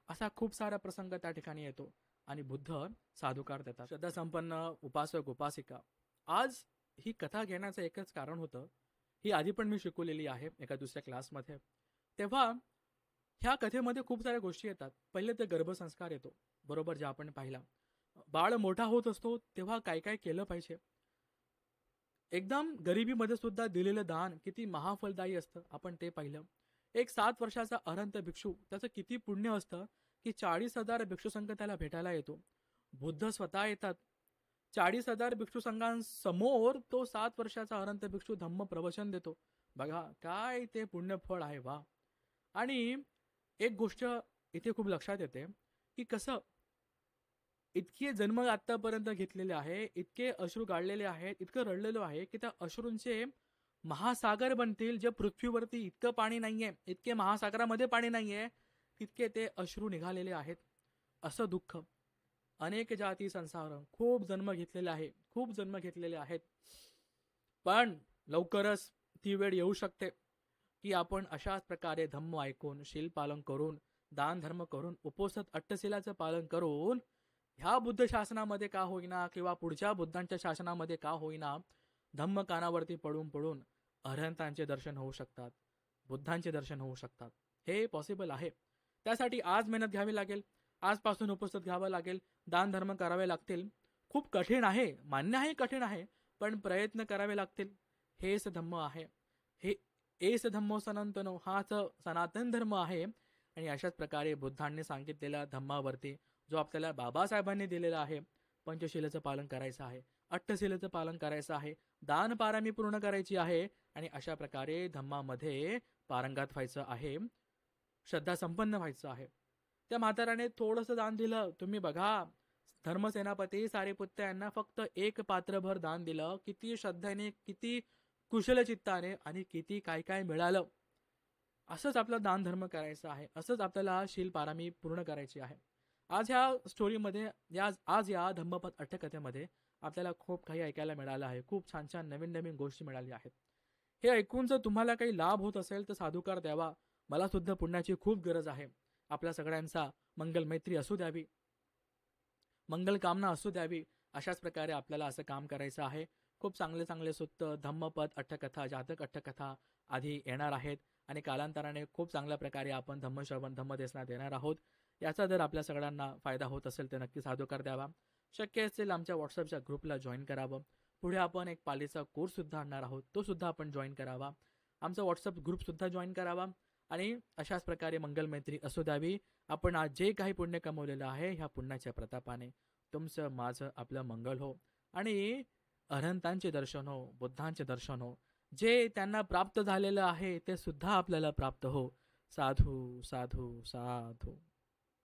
असा खूप सारा प्रसंग त्या ठिकाणी येतो आणि बुद्ध साधुकार देतात. श्रद्धा संपन्न उपासक उपासिका, आज ही कथा घेण्याचं एकच कारण होतं. ही आधी पण मी शिकवलेली आहे एका दुसऱ्या क्लासमध्ये. तेव्हा ह्या कथेमध्ये खूप साऱ्या गोष्टी येतात. पहिले ते गर्भसंस्कार येतो, बरोबर, जे आपण पाहिला. बाळ मोठा होत असतो तेव्हा काय काय केलं पाहिजे. एकदम गरिबीमध्ये सुद्धा दिलेलं दान किती महाफलदायी असतं, आपण ते पाहिलं. एक 7 वर्षाचा अरहंत भिक्षू, त्याचं किती पुण्य असतं की 40,000 भिक्षू संघ त्याला भेटायला येतो. बुद्ध स्वतः येतात. 40,000 भिक्षू संघांसमोर तो 7 वर्षाचा अरहंत भिक्षू धम्म प्रवचन देतो. बघा काय ते पुण्यफळ आहे, वा. आणि एक गोष्ट इथे खूप लक्षात येते की कसं इतके जन्म आतापर्यंत घेतलेले आहे, इतके अश्रू गाळलेले आहेत, इतकं रडलेलो आहे की त्या अश्रूंचे महासागर बनतील. जे पृथ्वीवरती इतकं पाणी नाहीये, इतके महासागरामध्ये पाणी नाहीये, तितके ते अश्रू निघालेले आहेत. असं दुःख अनेक जाती संसार, खूप जन्म घेतलेले आहेत. पण लवकरच ती वेळ येऊ शकते की आपण अशाच प्रकारे धम्म ऐकून, शील पालन करून, दान धर्म करून, उपोषित अट्टशिलाचं पालन करून ह्या बुद्ध शासनामध्ये का होईना किंवा पुढच्या बुद्धांच्या शासनामध्ये का होईना धम्म कानावरती पडून पडून अरहंतांचे दर्शन होऊ शकतात, बुद्धांचे दर्शन होऊ शकतात. हे पॉसिबल आहे. त्यासाठी आज मेहनत घ्यावी लागेल, आजपासून उपस्थित घ्यावं लागेल, दान धर्म करावे लागतील. खूप कठीण आहे, मान्य आहे कठीण आहे, पण प्रयत्न करावे लागतील. हेच धम्म आहे. हे एस धम्मो सनातनो, हाच सनातन धर्म आहे. आणि अशाच प्रकारे बुद्धांनी सांगितलेल्या धम्मावरती जो आपल्याला बाबासाहेबांनी दिलेला आहे, पंचशिलेचं पालन करायचं आहे, अट्टशिलेचं पालन करायचं आहे, दान पारामी पूर्ण करायची आहे आणि अशा प्रकारे धम्मामध्ये पारंगात व्हायचं आहे, श्रद्धा संपन्न व्हायचं आहे. त्या म्हाताराने थोडंसं दान दिलं. तुम्ही बघा, धर्मसेनापती सारिपुत्त यांना फक्त 1 पात्रभर दान दिलं. किती श्रद्धेने, किती कुशल चित्ताने आणि किती काय काय मिळालं. असंच आपलं दान धर्म करायचं आहे, असंच आपल्याला शील पारामी पूर्ण करायची आहे. आज ह्या स्टोरीमध्ये, आज या धम्मपद अट्टकथेमध्ये आपल्याला खूप काही ऐकायला मिळालं आहे. खूप छान छान नवीन नवीन गोष्टी मिळाल्या आहेत. हे ऐकून जर तुम्हाला काही लाभ होत असेल तर साधुकार द्यावा. मला सुद्धा पुण्याची खूप गरज आहे. आपल्या सगळ्यांचा मंगल मैत्री असू द्यावी, मंगल कामना असू द्यावी. अशाच प्रकारे आपल्याला असं काम करायचं आहे. खूप चांगले चांगले सुत्त, धम्मपद अट्टकथा, जातक अट्टकथा आधी येणार आहेत आणि कालांतराने खूप चांगल्या प्रकारे आपण धम्मश्रवण, धम्मदेशना देणार आहोत. याचा जर आपल्या सगळ्यांना फायदा होत असेल तर नक्की साधुकार द्यावा. शक्य असेल आमच्या व्हॉट्सअपच्या ग्रुपला जॉईन करावं. पुढे आपण एक पालीचा कोर्स सुद्धा आणणार आहोत, तो सुद्धा आपण जॉईन करावा. आमचा व्हॉट्सअप ग्रुप सुद्धा जॉईन करावा आणि अशाच प्रकारे मंगल मैत्री असू द्यावी. आपण आज जे काही पुण्य कमवलेलं आहे, ह्या पुण्याच्या प्रतापाने तुमचं, माझं, आपलं मंगल हो आणि अरहंतांचे दर्शन हो, बुद्धांचे दर्शन हो. जे त्यांना प्राप्त झालेलं आहे ते सुद्धा आपल्याला प्राप्त हो. साधू साधू साधू.